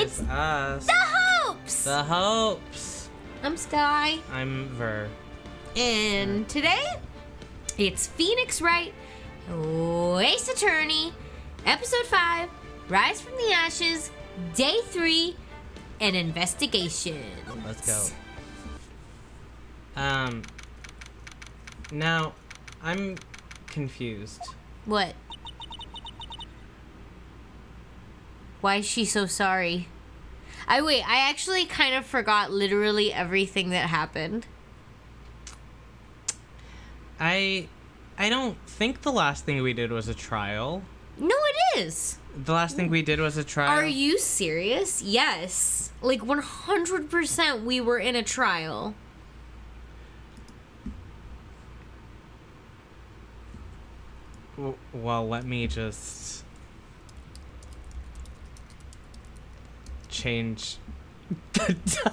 It's us. The Hopes! The Hopes. I'm Sky. I'm Ver. And today, it's Phoenix Wright, Ace Attorney, Episode 5, Rise from the Ashes, Day 3, an investigation. Let's go. Now, I'm confused. What? Why is she so sorry? I actually kind of forgot literally everything that happened. I don't think the last thing we did was a trial. No, it is. The last thing we did was a trial. Are you serious? Yes. Like 100% we were in a trial. Well, let me just change the title.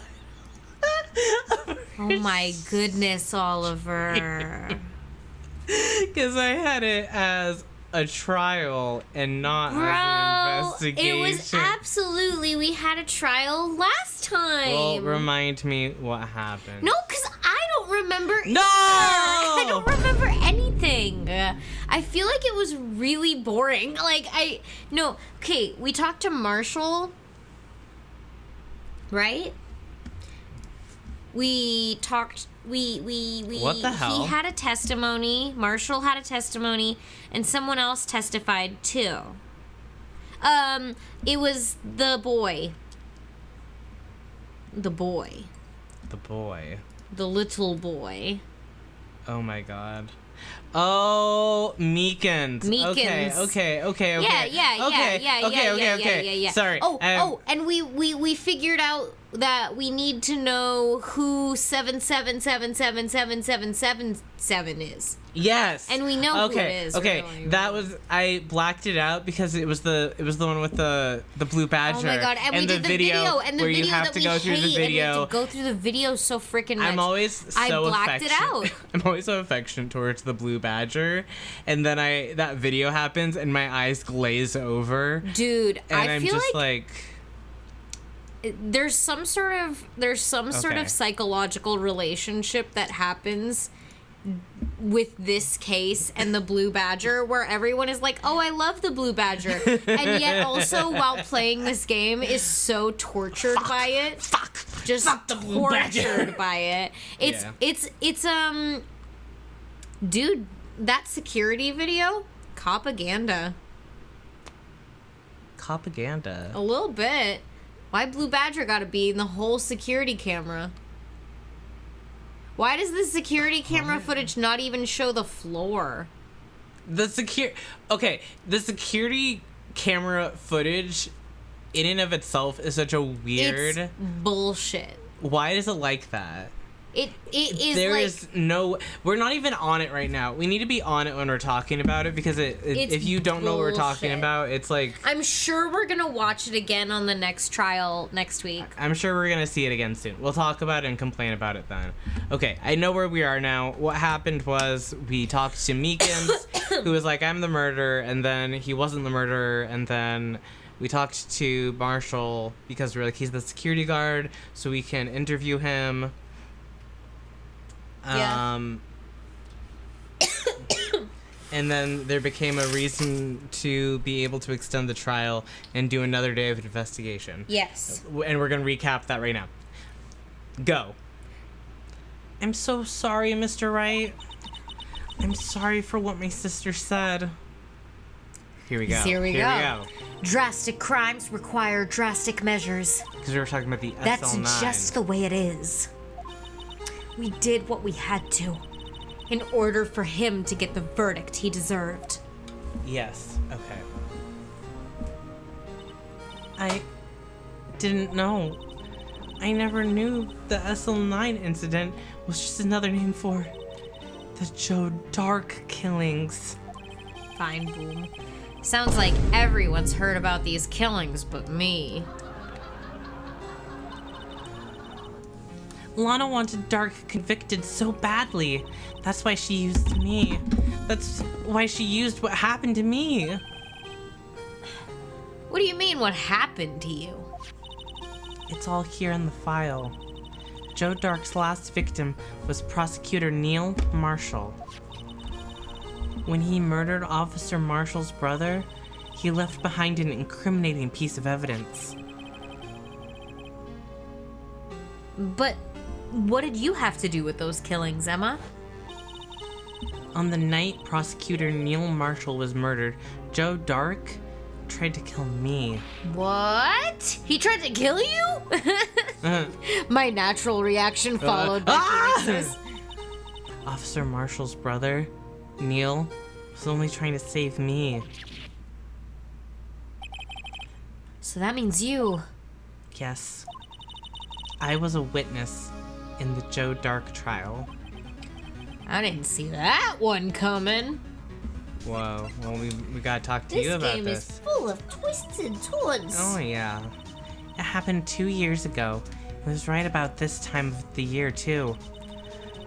Oh my goodness, Oliver. Because I had it as a trial and not as an investigation. It was absolutely, we had a trial last time. Well, remind me what happened. No, because I don't remember No! I don't remember anything. I feel like it was really boring. Okay, we talked to Marshall, right? We talked, What the hell? He had a testimony, Marshall had a testimony, and someone else testified too. It was the boy. The boy. The boy. The little boy. Oh my god. Oh, Meekins. Meekins. Okay. Yeah. Sorry. And we figured out that we need to know who 777777777 is. Yes. And we know who it is. Okay. Really. That was, I blacked it out because it was the one with the blue badger. Oh my god! And we did the video, and the where video you have that to we go through hate, the video. and we have to go through the video so freaking much. I'm always so I blacked it out. I'm always so affectionate towards the blue badger, and then that video happens and my eyes glaze over. Dude, and I I'm feel just like there's some sort of psychological relationship that happens with this case and the blue badger where everyone is like, oh, I love the blue badger, and yet also while playing this game is so tortured by it. Fuck the blue badger. Tortured by it. It's dude, that security video, propaganda. A little bit. Why blue badger gotta be in the whole security camera? Why does the security camera footage not even show the floor? The security camera footage in and of itself is such a weird... It's bullshit. Why is it like that? It is There like... is no... We're not even on it right now. We need to be on it when we're talking about it, because if you don't know what we're talking about, it's like... I'm sure we're gonna watch it again on the next trial next week. I'm sure we're gonna see it again soon. We'll talk about it and complain about it then. Okay, I know where we are now. What happened was we talked to Meekins, who was like, I'm the murderer, and then he wasn't the murderer, and then... We talked to Marshall because we're like, he's the security guard, so we can interview him. Yeah. And then there became a reason to be able to extend the trial and do another day of investigation. Yes. And we're going to recap that right now. Go. I'm so sorry, Mr. Wright. I'm sorry for what my sister said. Here we go. Here we go. Drastic crimes require drastic measures. Because we were talking about the SL9. That's just the way it is. We did what we had to in order for him to get the verdict he deserved. Yes. Okay. I didn't know. I never knew the SL9 incident was just another name for the Joe Dark killings. Fine, Boom. Sounds like everyone's heard about these killings but me. Lana wanted Dark convicted so badly. That's why she used me. That's why she used what happened to me. What do you mean, what happened to you? It's all here in the file. Joe Dark's last victim was Prosecutor Neil Marshall. When he murdered Officer Marshall's brother, he left behind an incriminating piece of evidence. But what did you have to do with those killings, Emma? On the night Prosecutor Neil Marshall was murdered, Joe Dark tried to kill me. What? He tried to kill you? My natural reaction followed by Phoenix's. Officer Marshall's brother, Neil, was only trying to save me. So that means you. Yes. I was a witness in the Joe Dark trial. I didn't see that one coming. Whoa, well, we gotta talk to you about This game this. is full of twists and turns. Oh, yeah. It happened 2 years ago. It was right about this time of the year, too.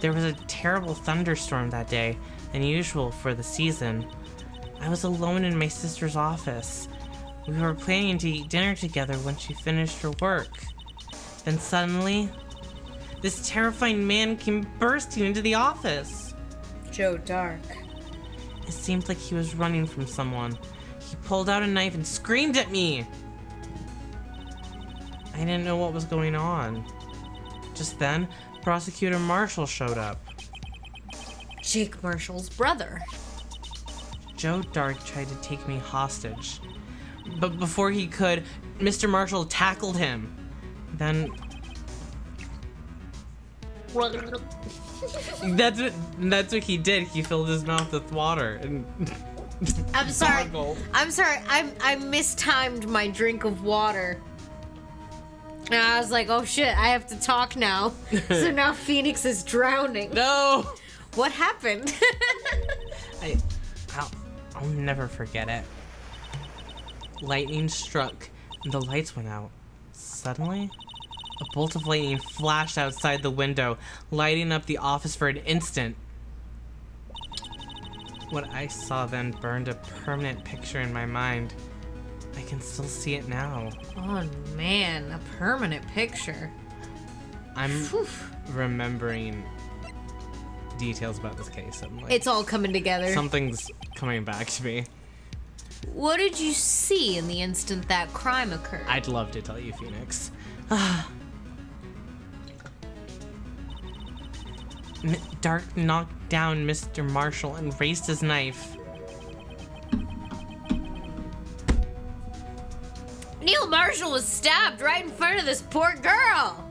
There was a terrible thunderstorm that day, unusual for the season. I was alone in my sister's office. We were planning to eat dinner together when she finished her work. Then suddenly, this terrifying man came bursting into the office. Joe Dark. It seemed like he was running from someone. He pulled out a knife and screamed at me. I didn't know what was going on. Just then, Prosecutor Marshall showed up. Jake Marshall's brother. Joe Dark tried to take me hostage. But before he could, Mr. Marshall tackled him. Then... That's what he did. He filled his mouth with water and I'm sorry. Goggled. I'm sorry. I mistimed my drink of water. And I was like, oh shit, I have to talk now. So now Phoenix is drowning. No! What happened? I'll never forget it. Lightning struck and the lights went out. Suddenly, a bolt of lightning flashed outside the window, lighting up the office for an instant. What I saw then burned a permanent picture in my mind. I can still see it now. Oh man, a permanent picture. I'm remembering details about this case. I'm like, It's all coming together. something's coming back to me. What did you see in the instant that crime occurred? I'd love to tell you, Phoenix. Dark knocked down Mr. Marshall and raised his knife. Neil Marshall was stabbed right in front of this poor girl.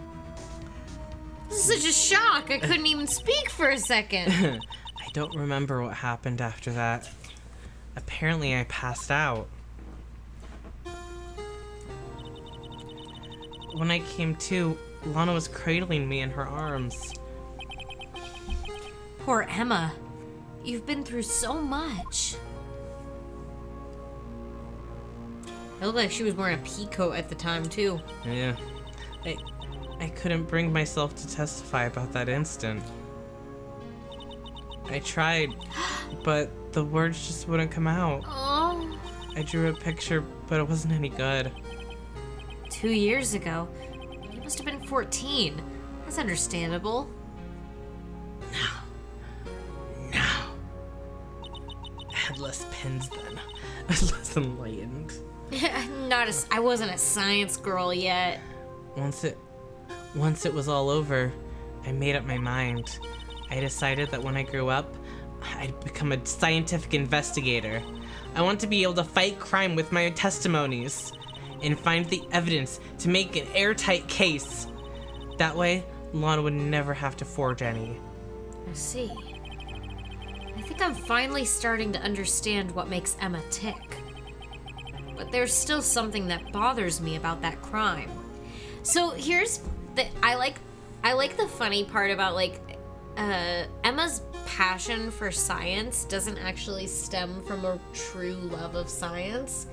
This is such a shock. I couldn't even speak for a second. I don't remember what happened after that. Apparently, I passed out. When I came to, Lana was cradling me in her arms. Poor Emma. You've been through so much. It looked like she was wearing a pea coat at the time, too. Yeah. I couldn't bring myself to testify about that instant. I tried, but the words just wouldn't come out. Oh. I drew a picture, but it wasn't any good. 2 years ago, you must have been 14. That's understandable. No. I had less pins then. I was less enlightened. I wasn't a science girl yet. Once it was all over, I made up my mind. I decided that when I grew up, I'd become a scientific investigator. I want to be able to fight crime with my testimonies and find the evidence to make an airtight case. That way, Lana would never have to forge any. I see. I think I'm finally starting to understand what makes Emma tick. But there's still something that bothers me about that crime. So here's I like the funny part about like Emma's passion for science doesn't actually stem from a true love of science.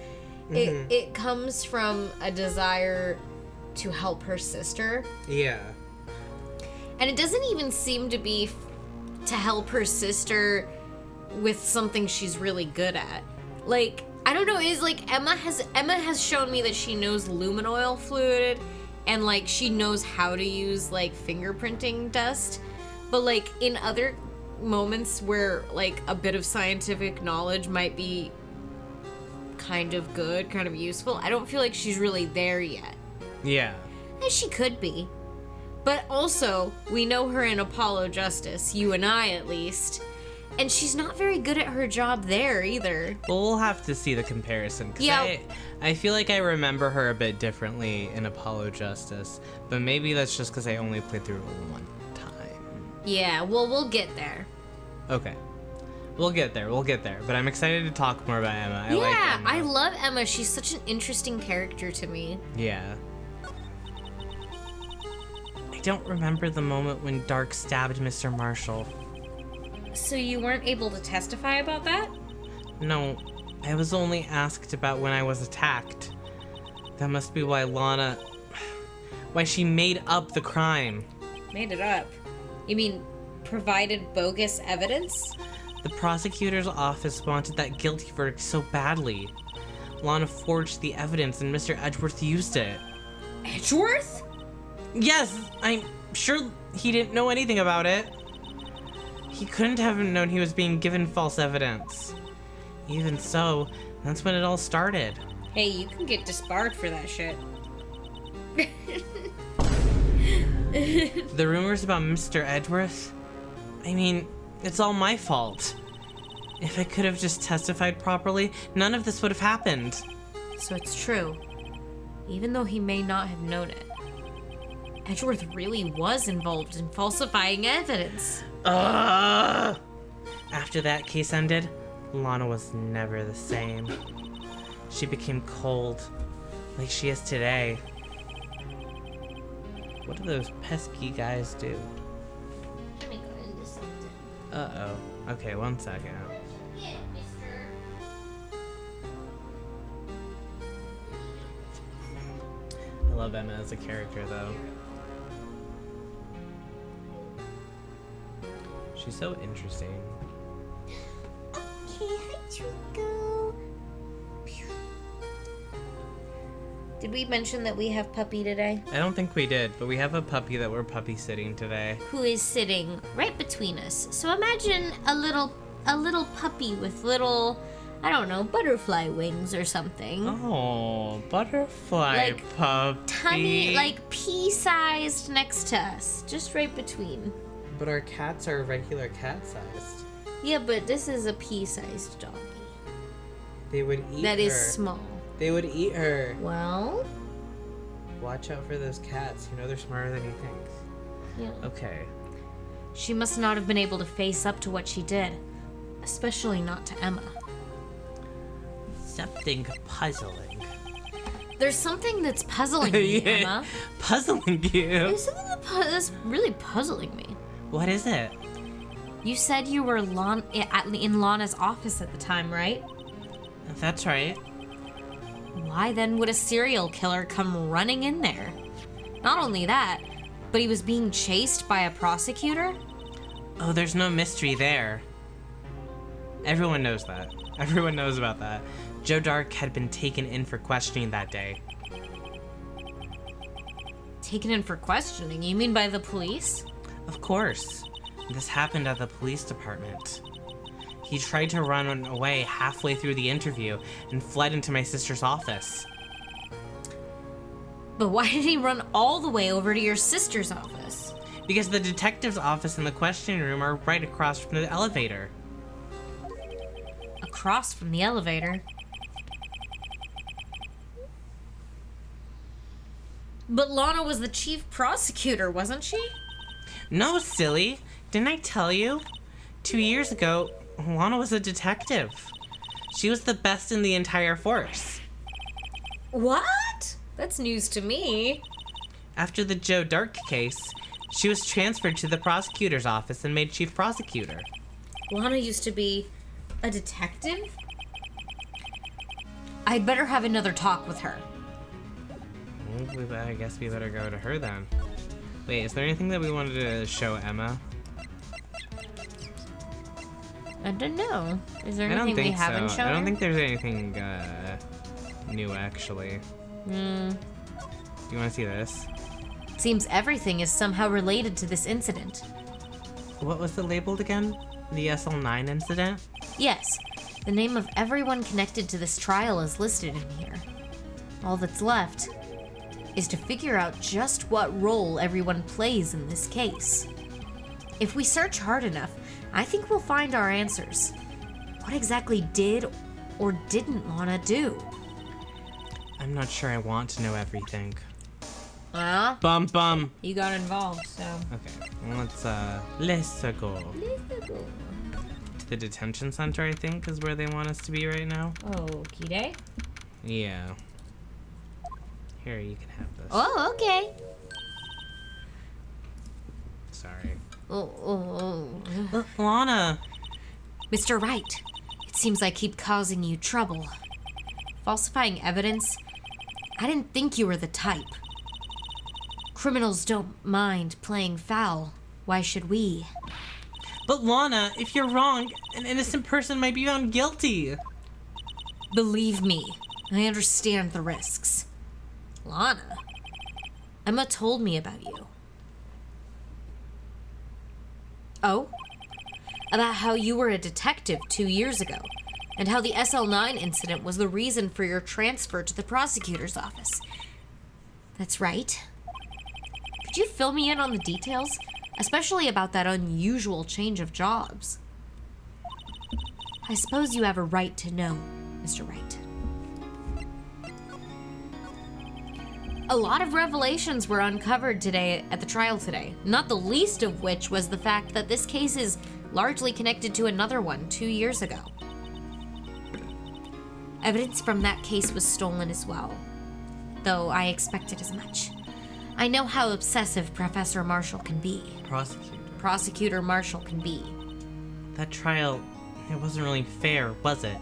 It comes from a desire to help her sister. Yeah. And it doesn't even seem to be to help her sister with something she's really good at. Like, I don't know, is like Emma has shown me that she knows luminol fluid and like she knows how to use like fingerprinting dust, but like in other moments where like a bit of scientific knowledge might be kind of good, kind of useful, I don't feel like she's really there yet. Yeah. And she could be. But also, we know her in Apollo Justice, you and I at least, and she's not very good at her job there either. Well, we'll have to see the comparison. 'Cause Yeah. I feel like I remember her a bit differently in Apollo Justice, but maybe that's just because I only played through it one time. Yeah, well, we'll get there. Okay. We'll get there, but I'm excited to talk more about Emma. I like Emma. I love Emma. She's such an interesting character to me. Yeah. I don't remember the moment when Dark stabbed Mr. Marshall. So you weren't able to testify about that? No, I was only asked about when I was attacked. That must be why why she made up the crime. Made it up. You mean provided bogus evidence? The prosecutor's office wanted that guilty verdict so badly. Lana forged the evidence and Mr. Edgeworth used it. Edgeworth? Yes, I'm sure he didn't know anything about it. He couldn't have known he was being given false evidence. Even so, that's when it all started. Hey, you can get disbarred for that shit. The rumors about Mr. Edgeworth? I mean, it's all my fault. If I could have just testified properly, none of this would have happened. So it's true. Even though he may not have known it. Edgeworth really was involved in falsifying evidence. Ugh! After that case ended, Lana was never the same. She became cold, like she is today. What do those pesky guys do? Let me go into something. Uh-oh. Okay, 1 second. Yeah, mister. I love Emma as a character, though. She's so interesting. Okay, hi, Trico. Did we mention that we have puppy today? I don't think we did, but we have a puppy that we're puppy sitting today. Who is sitting right between us. So imagine a little puppy with little, I don't know, butterfly wings or something. Oh, butterfly Like, puppy. Tiny, like pea-sized next to us, just right between. But our cats are regular cat-sized. Yeah, but this is a pea-sized doggy. They would eat her. That is small. They would eat her. Well, Watch out for those cats. You know they're smarter than you think. yeah. Okay. She must not have been able to face up to what she did, especially not to Emma. Something puzzling. There's something that's puzzling me, Yeah. Emma. Puzzling you? There's something that's really puzzling me. What is it? You said you were in Lana's office at the time, right? That's right. Why then would a serial killer come running in there? Not only that, but he was being chased by a prosecutor? Oh, there's no mystery there. Everyone knows that. Everyone knows about that. Joe Dark had been taken in for questioning that day. Taken in for questioning? You mean by the police? Of course. This happened at the police department. He tried to run away halfway through the interview and fled into my sister's office. But why did he run all the way over to your sister's office? Because the detective's office and the questioning room are right across from the elevator. Across from the elevator? But Lana was the chief prosecutor, wasn't she? No, silly. Didn't I tell you? 2 years ago, Lana was a detective. She was the best in the entire force. What? That's news to me. After the Joe Dark case, she was transferred to the prosecutor's office and made chief prosecutor. Lana used to be a detective? I'd better have another talk with her. I guess we better go to her then. Wait, is there anything that we wanted to show Emma? I don't know. Is there I don't anything we think haven't so. shown I don't her? think there's anything new, actually. Do you want to see this? Seems everything is somehow related to this incident. What was it labeled again? The SL9 incident? Yes, the name of everyone connected to this trial is listed in here. All that's left is to figure out just what role everyone plays in this case. If we search hard enough, I think we'll find our answers. What exactly did or didn't Lana do? I'm not sure I want to know everything. Well, Bum. you got involved, so. Okay, let's go. To the detention center, I think, is where they want us to be right now. Okie day. Yeah. Here, you can have this. Oh, okay. Sorry. Oh. Lana! Mr. Wright, it seems I keep causing you trouble. Falsifying evidence? I didn't think you were the type. Criminals don't mind playing foul. Why should we? But Lana, if you're wrong, an innocent person might be found guilty. Believe me, I understand the risks. Lana, Emma told me about you. Oh? About how you were a detective 2 years ago, and how the SL9 incident was the reason for your transfer to the prosecutor's office. That's right. Could you fill me in on the details? Especially about that unusual change of jobs. I suppose you have a right to know, Mr. Wright. A lot of revelations were uncovered today at the trial today, not the least of which was the fact that this case is largely connected to another one 2 years ago. Evidence from that case was stolen as well, though I expected as much. I know how obsessive Professor Marshall can be. Prosecutor Marshall can be. That trial, it wasn't really fair, was it?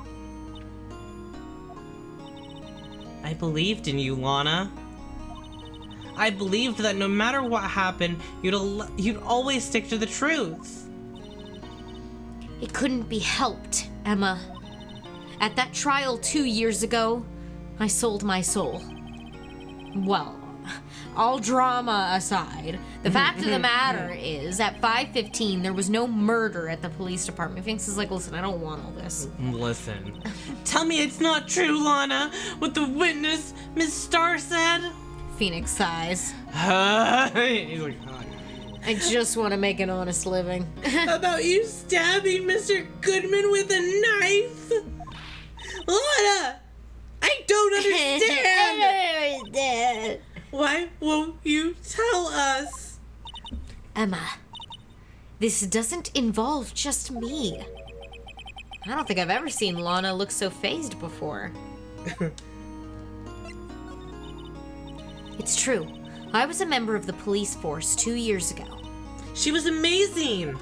I believed in you, Lana. I believed that no matter what happened, you'd always stick to the truth. It couldn't be helped, Emma. At that trial 2 years ago, I sold my soul. Well, all drama aside, the fact of the matter is, at 5:15, there was no murder at the police department. Phoenix is like, listen, I don't want all this. Listen. Tell me it's not true, Lana, what the witness, Miss Starr, said? Phoenix sighs. He's like, oh. I just want to make an honest living. About you stabbing Mr. Goodman with a knife? Lana! I don't understand! Why won't you tell us? Emma, this doesn't involve just me. I don't think I've ever seen Lana look so fazed before. It's true. I was a member of the police force 2 years ago. She was amazing!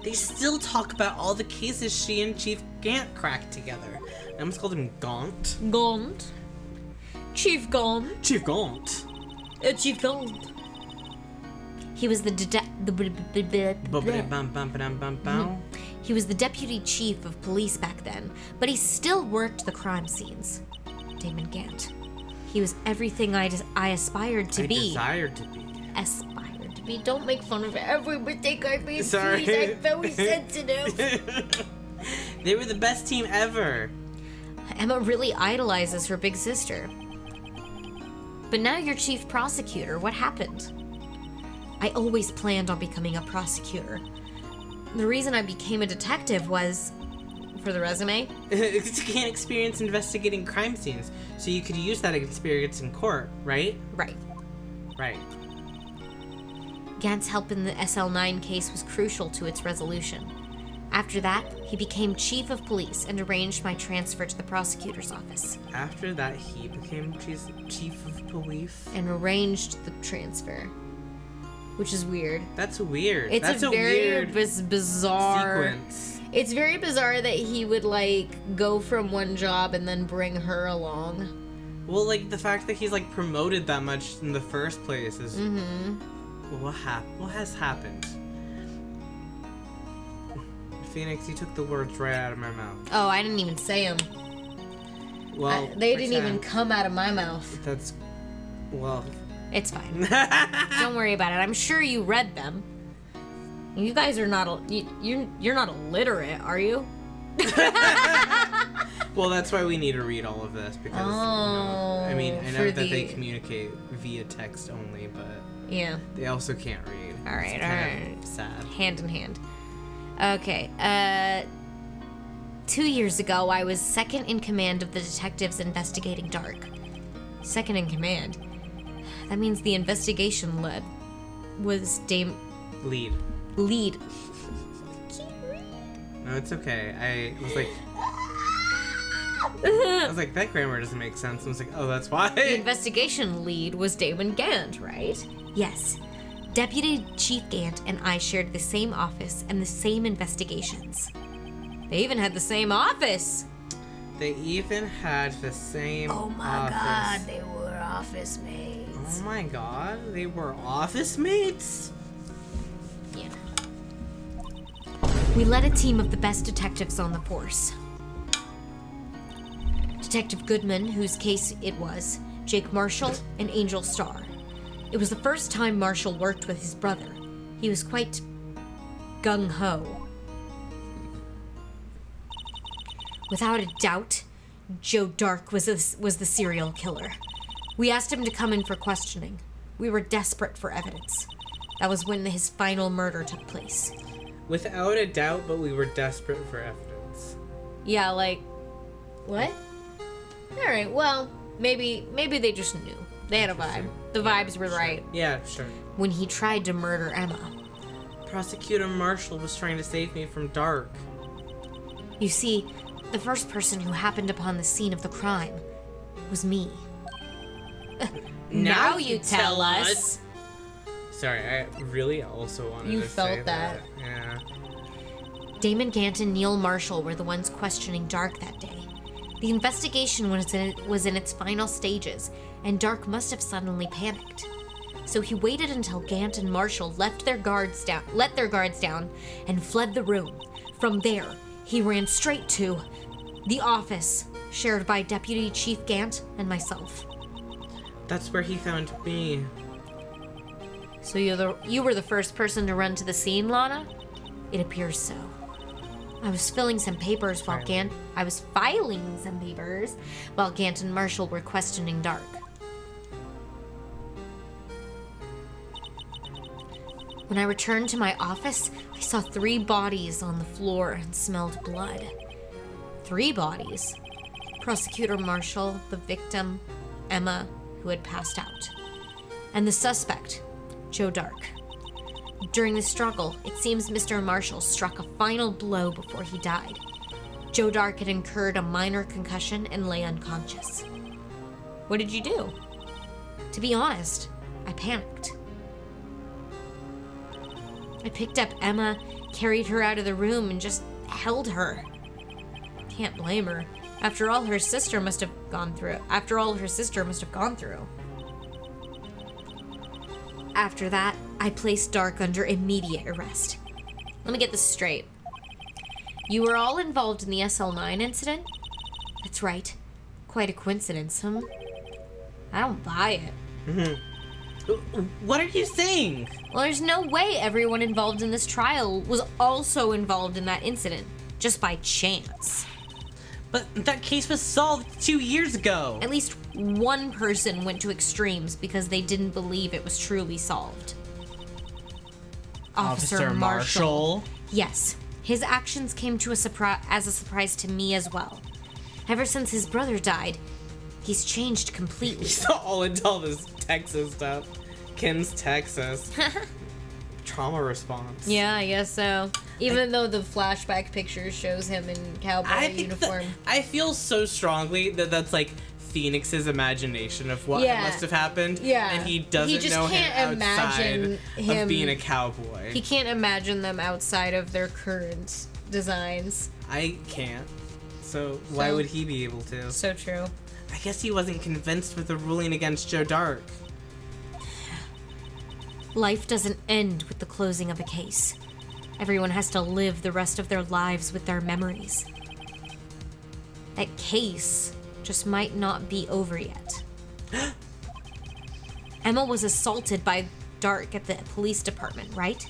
They still talk about all the cases she and Chief Gant cracked together. I almost called him Gaunt. Gaunt? Chief Gaunt? Chief Gaunt. Chief Gaunt. He was He was the deputy chief of police back then, but he still worked the crime scenes. Damon Gant. He was everything I aspired to be. Desired to be. Aspired to be. Don't make fun of every mistake I made, Sorry. please. I'm very sensitive. They were the best team ever. Emma really idolizes her big sister. But now you're chief prosecutor. What happened? I always planned on becoming a prosecutor. The reason I became a detective was for the resume. To gain experience investigating crime scenes, so you could use that experience in court, right? Right. Right. Gant's help in the SL9 case was crucial to its resolution. After that, he became chief of police and arranged my transfer to the prosecutor's office. After that, he became chief of police? And arranged the transfer. Which is weird. That's weird. That's a very weird bizarre sequence. It's very bizarre that he would, like, go from one job and then bring her along. Well, like, the fact that he's, like, promoted that much in the first place is... Mm-hmm. What has happened? Phoenix, you took the words right out of my mouth. Oh, I didn't even say them. Well, they didn't even come out of my mouth. That's, well. It's fine. Don't worry about it. I'm sure you read them. You guys are not, you're not illiterate, are you? Well, that's why we need to read all of this, because, I mean, I know that they communicate via text only, but yeah, they also can't read. All right, it's all kind right. of sad. Hand in hand. Okay, 2 years ago, I was second in command of the detectives investigating Dark. Second in command? That means the investigation lead was Lead. Lead. No, it's okay. I was like, that grammar doesn't make sense. I was like, oh, that's why. The investigation lead was Damon Gant, right? Yes. Deputy Chief Gant and I shared the same office and the same investigations. They even had the same office. They even had the same Oh my office. god, they were office mates. Oh my god, they were office mates? Yeah. We led a team of the best detectives on the force. Detective Goodman, whose case it was, Jake Marshall, and Angel Starr. It was the first time Marshall worked with his brother. He was quite gung-ho. Without a doubt, Joe Dark was the serial killer. We asked him to come in for questioning. We were desperate for evidence. That was when his final murder took place. Without a doubt, but we were desperate for evidence. Yeah, like... What? Alright, well, maybe they just knew. They had a vibe. The vibes were right. Yeah, sure. When he tried to murder Emma. Prosecutor Marshall was trying to save me from Dark. You see, the first person who happened upon the scene of the crime was me. Now you tell us. Sorry, I really also wanted You to felt say that. Yeah. Damon Gant and Neil Marshall were the ones questioning Dark that day. The investigation was in its final stages, and Dark must have suddenly panicked. So he waited until Gant and Marshall let their guards down, and fled the room. From there, he ran straight to the office, shared by Deputy Chief Gant and myself. That's where he found me. So you were the first person to run to the scene, Lana? It appears so. I was filing some papers while Gant and Marshall were questioning Dark. When I returned to my office, I saw 3 bodies on the floor and smelled blood. 3 bodies. Prosecutor Marshall, the victim, Emma, who had passed out, and the suspect, Joe Dark. During the struggle, it seems Mr. Marshall struck a final blow before he died. Joe Dark had incurred a minor concussion and lay unconscious. What did you do? To be honest, I panicked. I picked up Emma, carried her out of the room, and just held her. Can't blame her. After all her sister must have gone through. After that, I placed Dark under immediate arrest. Let me get this straight. You were all involved in the SL9 incident? That's right. Quite a coincidence, huh? I don't buy it. What are you saying? Well, there's no way everyone involved in this trial was also involved in that incident, just by chance. But that case was solved 2 years ago. At least one person went to extremes because they didn't believe it was truly solved. Officer Marshall. Yes, his actions came to as a surprise to me as well. Ever since his brother died, he's changed completely. He's all into all this Texas stuff. Kim's Texas. Trauma response. Yeah, I guess so. Even though the flashback picture shows him in cowboy uniform. I feel so strongly that that's like Phoenix's imagination of what must have happened. Yeah. And he doesn't know him outside of being a cowboy. He can't imagine them outside of their current designs. I can't. So why would he be able to? So true. I guess he wasn't convinced with the ruling against Joe Dark. Life doesn't end with the closing of a case. Everyone has to live the rest of their lives with their memories. That case just might not be over yet. Emma was assaulted by Dark at the police department, right?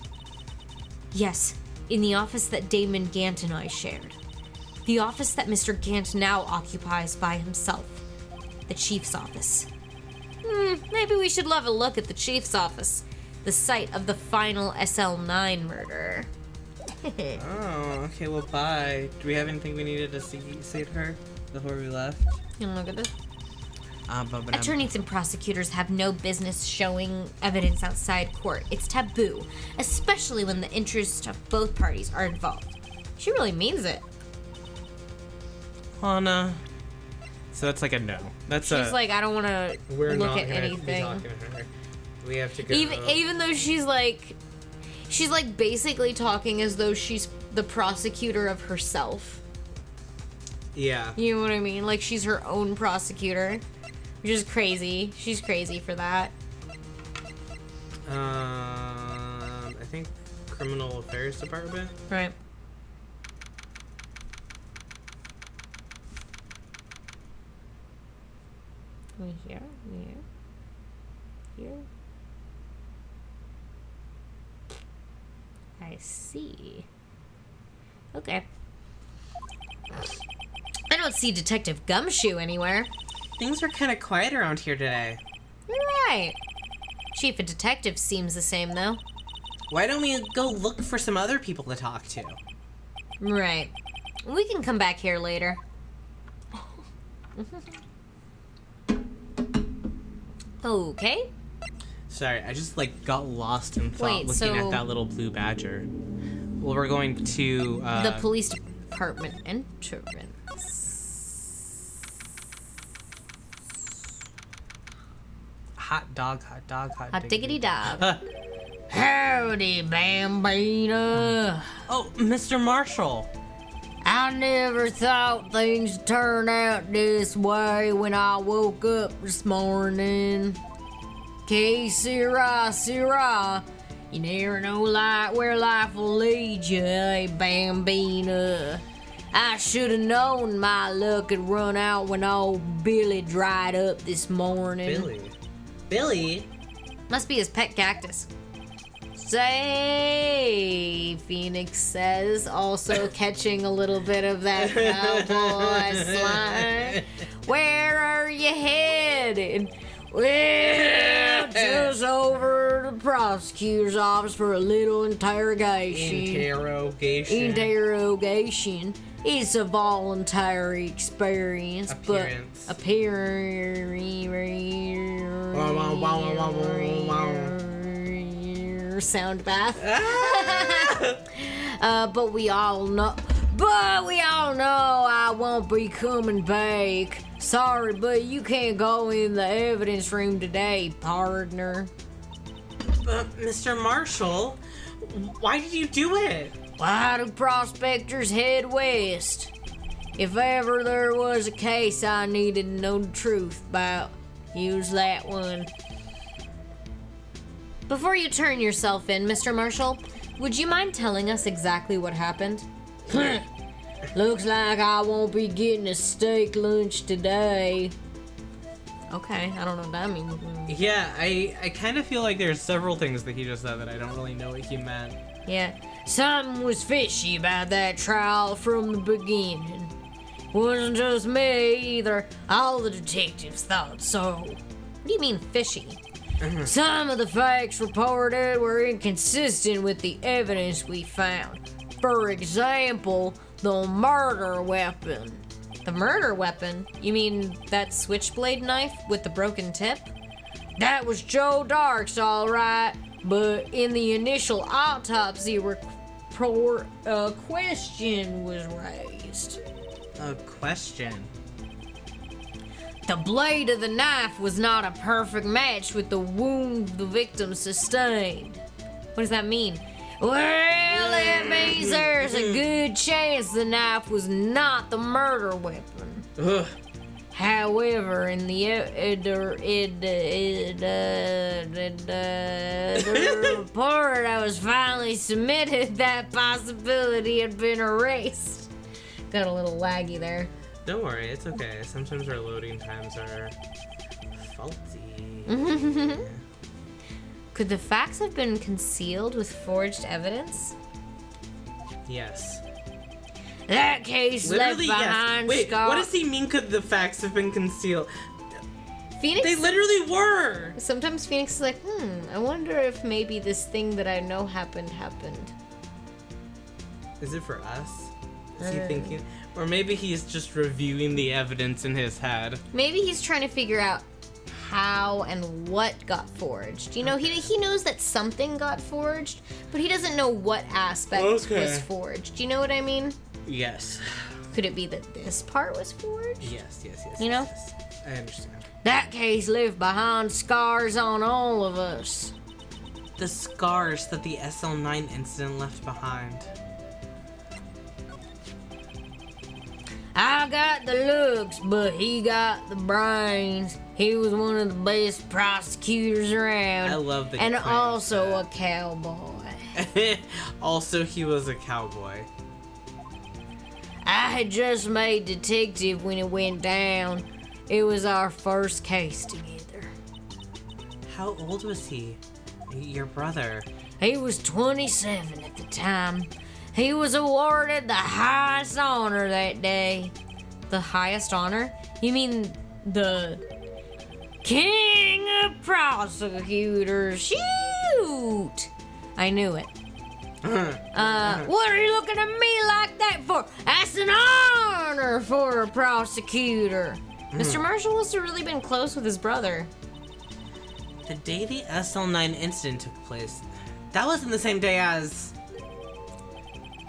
Yes, in the office that Damon Gant and I shared. The office that Mr. Gant now occupies by himself. The chief's office. Maybe we should have a look at the chief's office. The site of the final SL9 murder. Oh, okay, well, bye. Do we have anything we needed to say to her before we left? You wanna look at this? Attorneys and prosecutors have no business showing evidence outside court. It's taboo, especially when the interests of both parties are involved. She really means it. Hana. So that's like a no. That's She's like, I don't want to look at anything. Be talking to her. We have to go. Even though she's like basically talking as though she's the prosecutor of herself. Yeah. You know what I mean? Like she's her own prosecutor, which is crazy. She's crazy for that. I think Criminal Affairs Department. Right. Here. I see. Okay. I don't see Detective Gumshoe anywhere. Things were kind of quiet around here today. You're right. Chief of Detectives seems the same, though. Why don't we go look for some other people to talk to? Right. We can come back here later. Okay. Sorry, I just got lost in thought looking at that little blue badger. Well, we're going to the police department entrance. Hot dog. Hot diggity dog. Howdy, Bambina. Oh, Mr. Marshall. I never thought things would turn out this way when I woke up this morning. Que sera. You never know where life will lead you, eh, Bambina? I should have known my luck had run out when old Billy dried up this morning. Billy? Must be his pet cactus. Say, Phoenix says, also catching a little bit of that cowboy slang. Where are you headed? Well, just over to the prosecutor's office for a little interrogation. Interrogation. It's a voluntary experience, Appearance. but sound bath. But we all know I won't be coming back. Sorry, but you can't go in the evidence room today, partner. Mr. Marshall, why did you do it? Why do prospectors head west? If ever there was a case I needed to know the truth about, use that one. Before you turn yourself in, Mr. Marshall, would you mind telling us exactly what happened? Looks like I won't be getting a steak lunch today. Okay, I don't know what that means. Yeah, I kind of feel like there's several things that he just said that I don't really know what he meant. Yeah, something was fishy about that trial from the beginning. Wasn't just me either. All the detectives thought so. What do you mean fishy? Some of the facts reported were inconsistent with the evidence we found. For example, the murder weapon. The murder weapon? You mean that switchblade knife with the broken tip? That was Joe Dark's, all right. But in the initial autopsy report, a question was raised. A question? The blade of the knife was not a perfect match with the wound the victim sustained. What does that mean? Well, it means there's a good chance the knife was not the murder weapon. Ugh. However, in the report I was finally submitted, that possibility had been erased. Got a little laggy there. Don't worry, it's okay. Sometimes our loading times are faulty. Could the facts have been concealed with forged evidence? Yes. That case Literally, left yes. behind Wait, scars. what does he mean could the facts have been concealed? Phoenix? They literally were! Sometimes Phoenix is like, I wonder if maybe this thing that I know happened. Is it for us? Is he thinking? Or maybe he's just reviewing the evidence in his head. Maybe he's trying to figure out how and what got forged. You know, he knows that something got forged, but he doesn't know what aspect was forged. You know what I mean? Yes. Could it be that this part was forged? Yes. You know? Yes. I understand. That case left behind scars on all of us. The scars that the SL9 incident left behind. I got the looks, but he got the brains. He was one of the best prosecutors around. I love the And claims also that- a cowboy. Also, he was a cowboy. I had just made detective when it went down. It was our first case together. How old was he? Your brother. He was 27 at the time. He was awarded the highest honor that day. The highest honor? You mean the King of Prosecutors? Shoot! I knew it. What are you looking at me like that for? That's an honor for a prosecutor. Mr. Marshall must have really been close with his brother. The day the SL9 incident took place, that wasn't the same day as...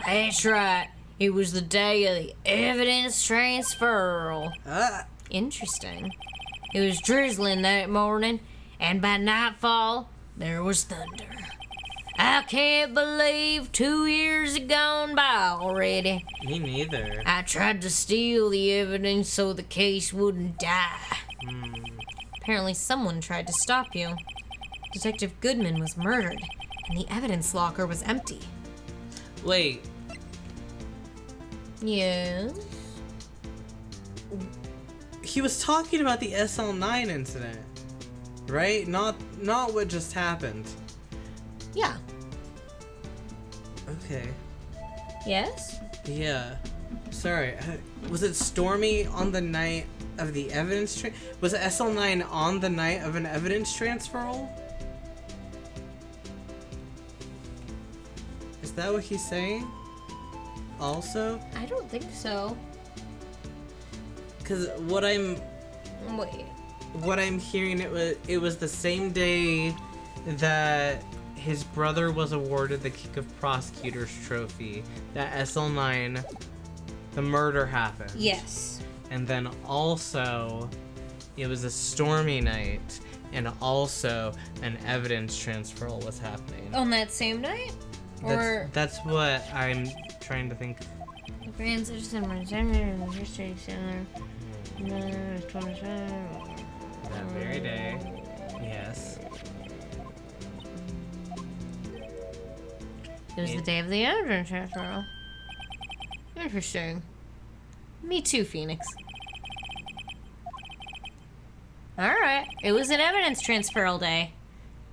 That's right. It was the day of the evidence transferal. Interesting. It was drizzling that morning, and by nightfall, there was thunder. I can't believe 2 years had gone by already. Me neither. I tried to steal the evidence so the case wouldn't die. Apparently someone tried to stop you. Detective Goodman was murdered, and the evidence locker was empty. Wait, Yes? he was talking about the SL9 incident, right? Not what just happened. Yeah. Okay. Yes? Yeah. Sorry. Was it stormy on the night of the evidence was it SL9 on the night of an evidence transferal? Is that what he's saying? Also? I don't think so. Cuz what I'm hearing, it was the same day that his brother was awarded the King of Prosecutors trophy. That SL9, the murder happened. Yes. And then also, it was a stormy night, and also an evidence transferal was happening. On that same night? Or That's what I'm trying to think. the Grand Citizen History Center. That very day. Yes. It was the day of the evidence transferal. Interesting. Me too, Phoenix. Alright. It was an evidence transferal day.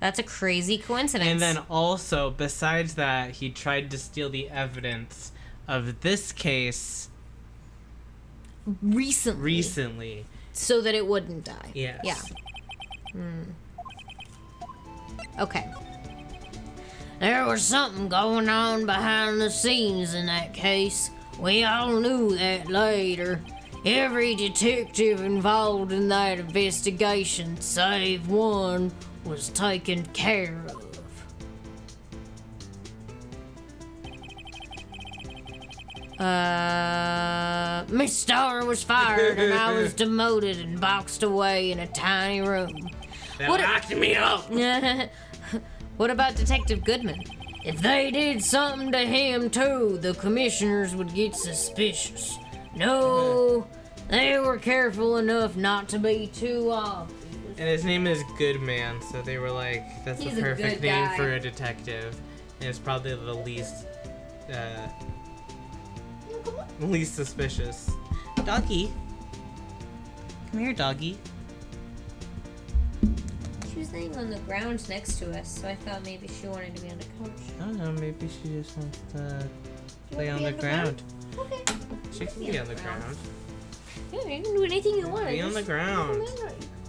That's a crazy coincidence. And then also, besides that, he tried to steal the evidence of this case recently. So that it wouldn't die. Yes. Yeah. Okay. There was something going on behind the scenes in that case. We all knew that later. Every detective involved in that investigation, save one, was taken care of. Miss Starr was fired and I was demoted and boxed away in a tiny room. That What- locked me up! What about Detective Goodman? If they did something to him too, the commissioners would get suspicious. No, they were careful enough not to be too obvious. And his name is Goodman, so they were like, that's He's the a perfect good name guy. for a detective. And it's probably the least suspicious. Doggy. Come here, doggy. She was laying on the ground next to us, so I thought maybe she wanted to be on the couch. I don't know, maybe she just wants to You lay wanna on be the ground. Okay. She can be on the ground. Yeah, you can do anything you want. Be on the ground. You can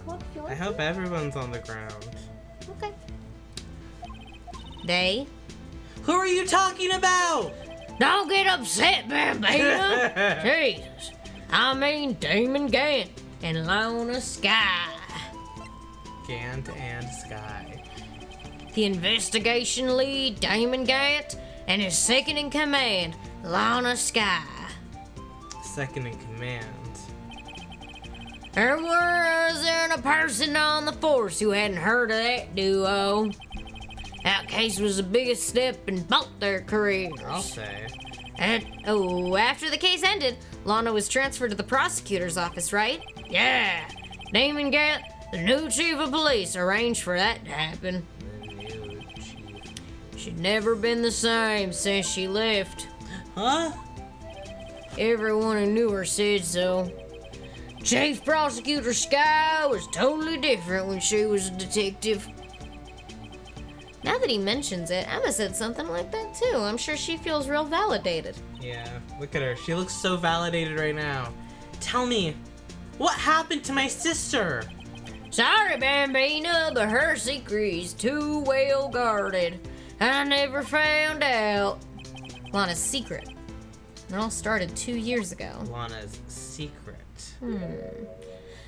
come up if you want I hope everyone's on the ground. to. Okay. They. Who are you talking about? Don't get upset, Bambina. Jesus. I mean Damon Gant and Lona Sky. Gant and Sky. The investigation lead, Damon Gant, and his second in command, Lana Sky. Second in command. There wasn't a person on the force who hadn't heard of that duo. That case was the biggest step in both their careers. I'll say. After the case ended, Lana was transferred to the prosecutor's office, right? Yeah. Damon Gant, the new chief of police, arranged for that to happen. The new chief. She'd never been the same since she left. Huh? Everyone who knew her said so. Chief Prosecutor Sky was totally different when she was a detective. Now that he mentions it, Emma said something like that too. I'm sure she feels real validated. Yeah, look at her. She looks so validated right now. Tell me, what happened to my sister? Sorry, Bambina, but her secret is too well guarded. I never found out. Lana's secret. It all started 2 years ago. Lana's secret.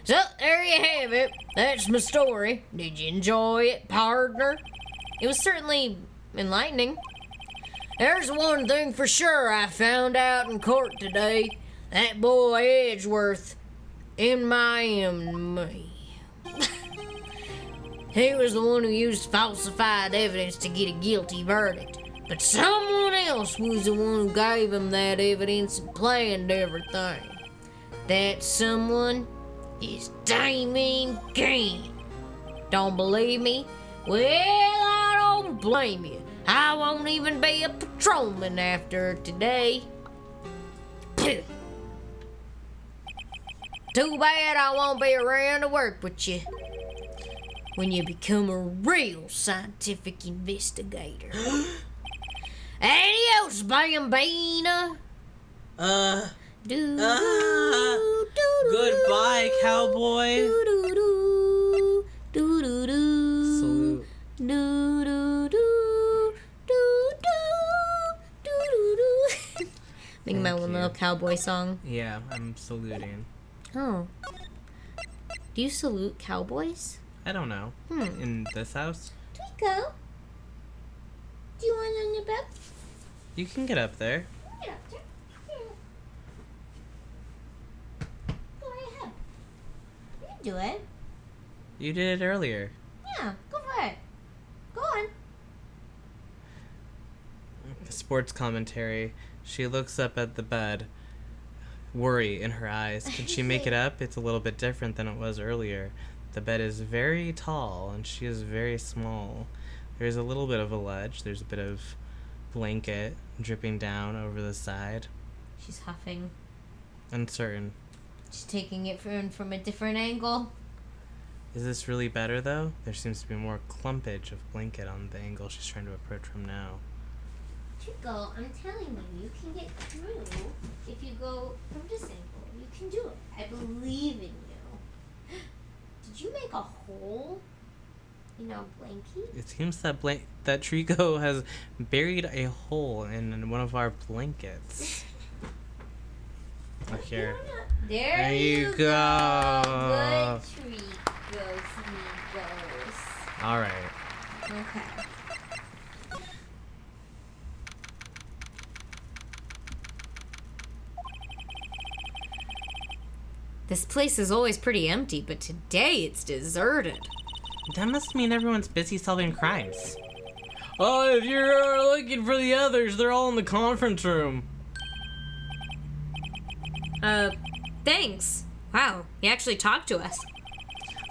So, there you have it. That's my story. Did you enjoy it, partner? It was certainly enlightening. There's one thing for sure I found out in court today. That boy Edgeworth me. He was the one who used falsified evidence to get a guilty verdict. But someone else was the one who gave him that evidence and planned everything. That someone is Damon Gant. Don't believe me? Well, I don't blame you. I won't even be a patrolman after today. Too bad I won't be around to work with you when you become a real scientific investigator. Adios, Bambina. Goodbye, cowboy. Salute. Making my one little cowboy song. Yeah, I'm saluting. Oh. Do you salute cowboys? I don't know. In this house? Twinkle. Do you want on your bed? You can get up there. Get up there. Go right ahead. You can do it. You did it earlier. Yeah, go for it. Go on. Sports commentary. She looks up at the bed, worry in her eyes. Can she make it up? It's a little bit different than it was earlier. The bed is very tall and she is very small. There's a little bit of a ledge. There's a bit of blanket dripping down over the side. She's huffing. Uncertain. She's taking it from a different angle. Is this really better though? There seems to be more clumpage of blanket on the angle she's trying to approach from now. Chico, I'm telling you, you can get through if you go from this angle. You can do it. I believe in you. Did you make a hole in our blanket? It seems that that Trico has buried a hole in one of our blankets. Look here. There you go. go. Good Tricos, amigos. All right. Okay. This place is always pretty empty, but today it's deserted. That must mean everyone's busy solving crimes. Oh, if you're looking for the others, they're all in the conference room. Thanks. Wow, he actually talked to us.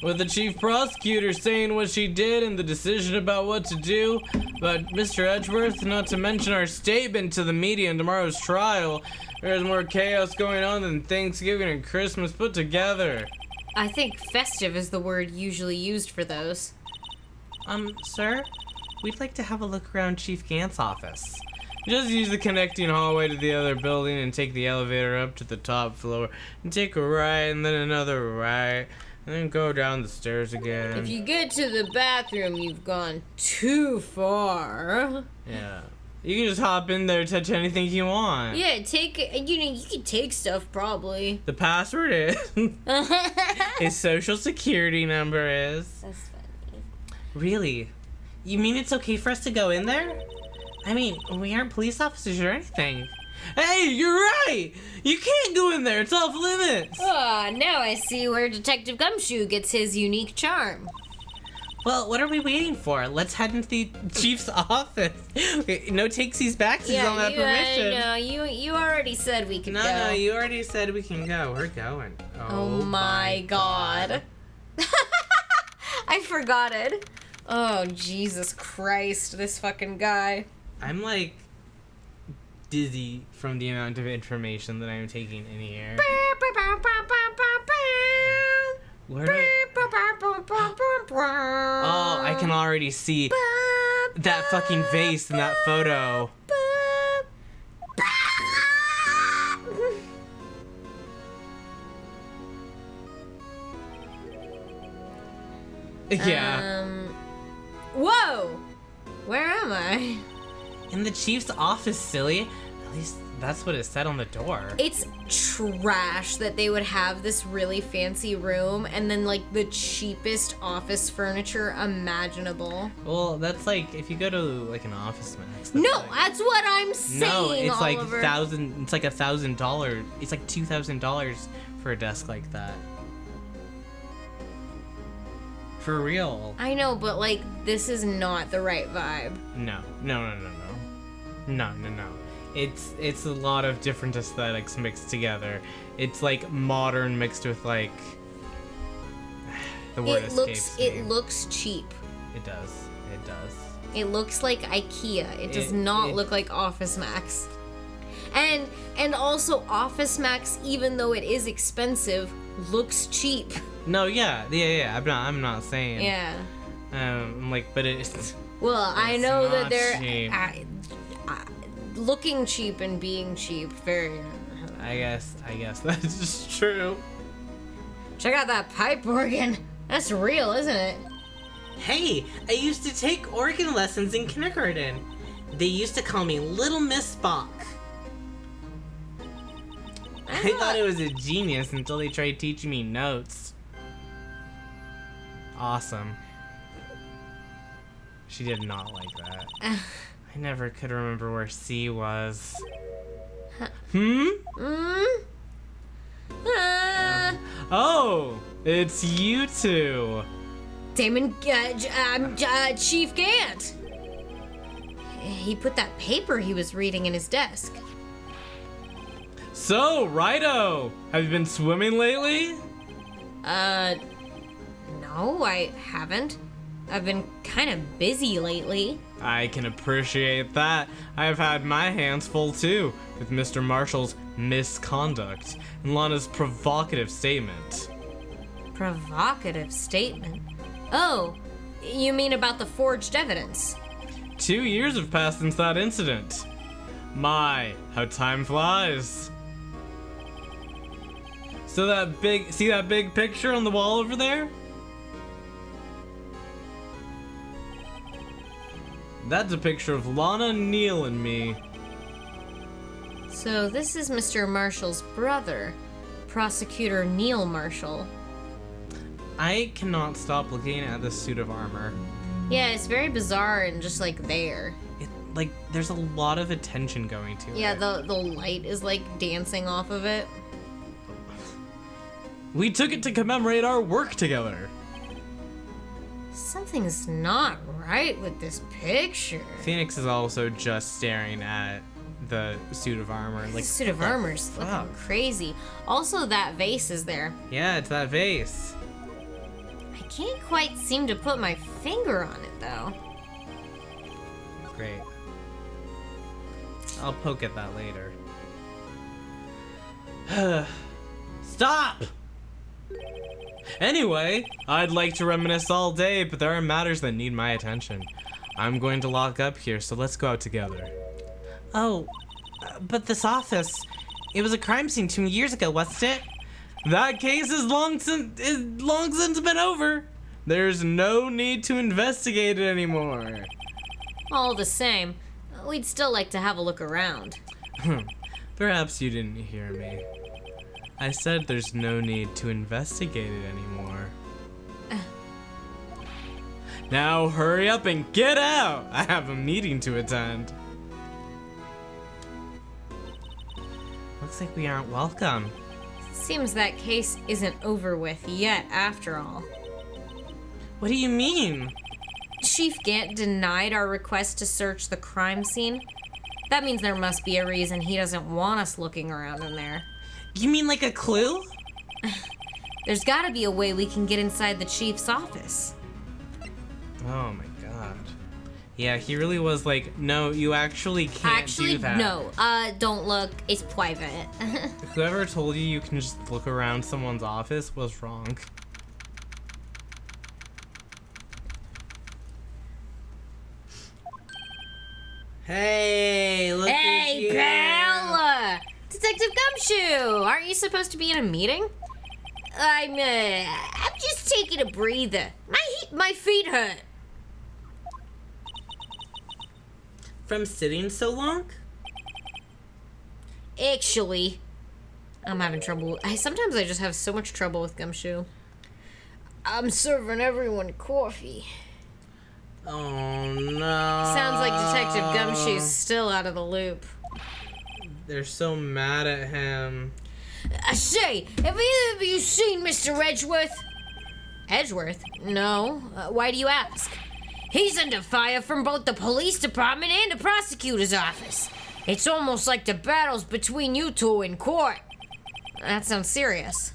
with the chief prosecutor saying what she did and the decision about what to do. But Mr. Edgeworth, not to mention our statement to the media in tomorrow's trial, there's more chaos going on than Thanksgiving and Christmas put together. I think festive is the word usually used for those. Sir, we'd like to have a look around Chief Gant's office. Just use the connecting hallway to the other building and take the elevator up to the top floor and take a right and then another right and then go down the stairs again. If you get to the bathroom, you've gone too far. Yeah. You can just hop in there, touch anything you want. Yeah, you can take stuff probably. The password is his social security number is. That's funny. Really? You mean it's okay for us to go in there? I mean, we aren't police officers or anything. Hey, you're right! You can't go in there, it's off limits! Ah, now I see where Detective Gumshoe gets his unique charm. Well, what are we waiting for? Let's head into the chief's office. No takesies backsies on that permission. No, you already said we could go. No, you already said we can go. We're going. Oh my god. I forgot it. Oh, Jesus Christ, this fucking guy. I'm like dizzy from the amount of information that I'm taking in here. Where Oh, I can already see that fucking vase in that photo. Yeah. Whoa! Where am I? In the chief's office, silly. At least that's what it said on the door. It's trash that they would have this really fancy room and then like the cheapest office furniture imaginable. Well, that's like if you go to like an Office Max. No, like, that's what I'm saying. No, it's Oliver. like It's like $1,000. It's like $2,000 for a desk like that. For real. I know, but like this is not the right vibe. No. It's a lot of different aesthetics mixed together. It's like modern mixed with like the word escapes me. It looks cheap. It does. It looks like IKEA. It does not look like Office Max. And also Office Max, even though it is expensive, looks cheap. No, yeah. I'm not saying. Yeah. I'm like, but it's. Well, I know that they're cheap. looking cheap and being cheap. Very. I guess that's just true. Check out that pipe organ. That's real, isn't it? Hey, I used to take organ lessons in kindergarten. They used to call me Little Miss Spock. I thought it was a genius until they tried teaching me notes. Awesome. She did not like that. I never could remember where C was. Oh, it's you two. Damon, Chief Gant. He put that paper he was reading in his desk. So, Righto, have you been swimming lately? No, I haven't. I've been kind of busy lately. I can appreciate that. I've had my hands full too, with Mr. Marshall's misconduct and Lana's provocative statement. Provocative statement? Oh, you mean about the forged evidence? 2 years have passed since that incident. My, how time flies. So see that big picture on the wall over there? That's a picture of Lana, Neil, and me. So this is Mr. Marshall's brother, Prosecutor Neil Marshall. I cannot stop looking at this suit of armor. Yeah, it's very bizarre and just like there. Like, there's a lot of attention going to it. Yeah, the light is like dancing off of it. We took it to commemorate our work together. Something's not right with this picture. Phoenix is also just staring at the suit of armor. Like, the suit of armor's looking crazy. Also, that vase is there. Yeah, it's that vase. can't quite seem to put my finger on it, though. Great. I'll poke at that later. Stop! Anyway, I'd like to reminisce all day, but there are matters that need my attention. I'm going to lock up here, so let's go out together. Oh, but this office, it was a crime scene 2 years ago, wasn't it? That case is long since been over. There's no need to investigate it anymore. All the same, we'd still like to have a look around. Perhaps you didn't hear me. I said there's no need to investigate it anymore. Now hurry up and get out! I have a meeting to attend. Looks like we aren't welcome. Seems that case isn't over with yet, after all. What do you mean? Chief Gant denied our request to search the crime scene. That means there must be a reason he doesn't want us looking around in there. You mean like a clue? There's gotta be a way we can get inside the chief's office. Oh my god. Yeah, he really was like, no, you actually can't do that. No. Don't look. It's private. Whoever told you can just look around someone's office was wrong. Hey, look who's here. Pal! Detective Gumshoe! Aren't you supposed to be in a meeting? I'm just taking a breather. My feet hurt. From sitting so long? Actually, I'm having trouble. Sometimes I just have so much trouble with Gumshoe. I'm serving everyone coffee. Oh no. Sounds like Detective Gumshoe's still out of the loop. They're so mad at him. I say, have either of you seen Mr. Edgeworth? Edgeworth? No. Why do you ask? He's under fire from both the police department and the prosecutor's office. It's almost like the battle's between you two in court. That sounds serious.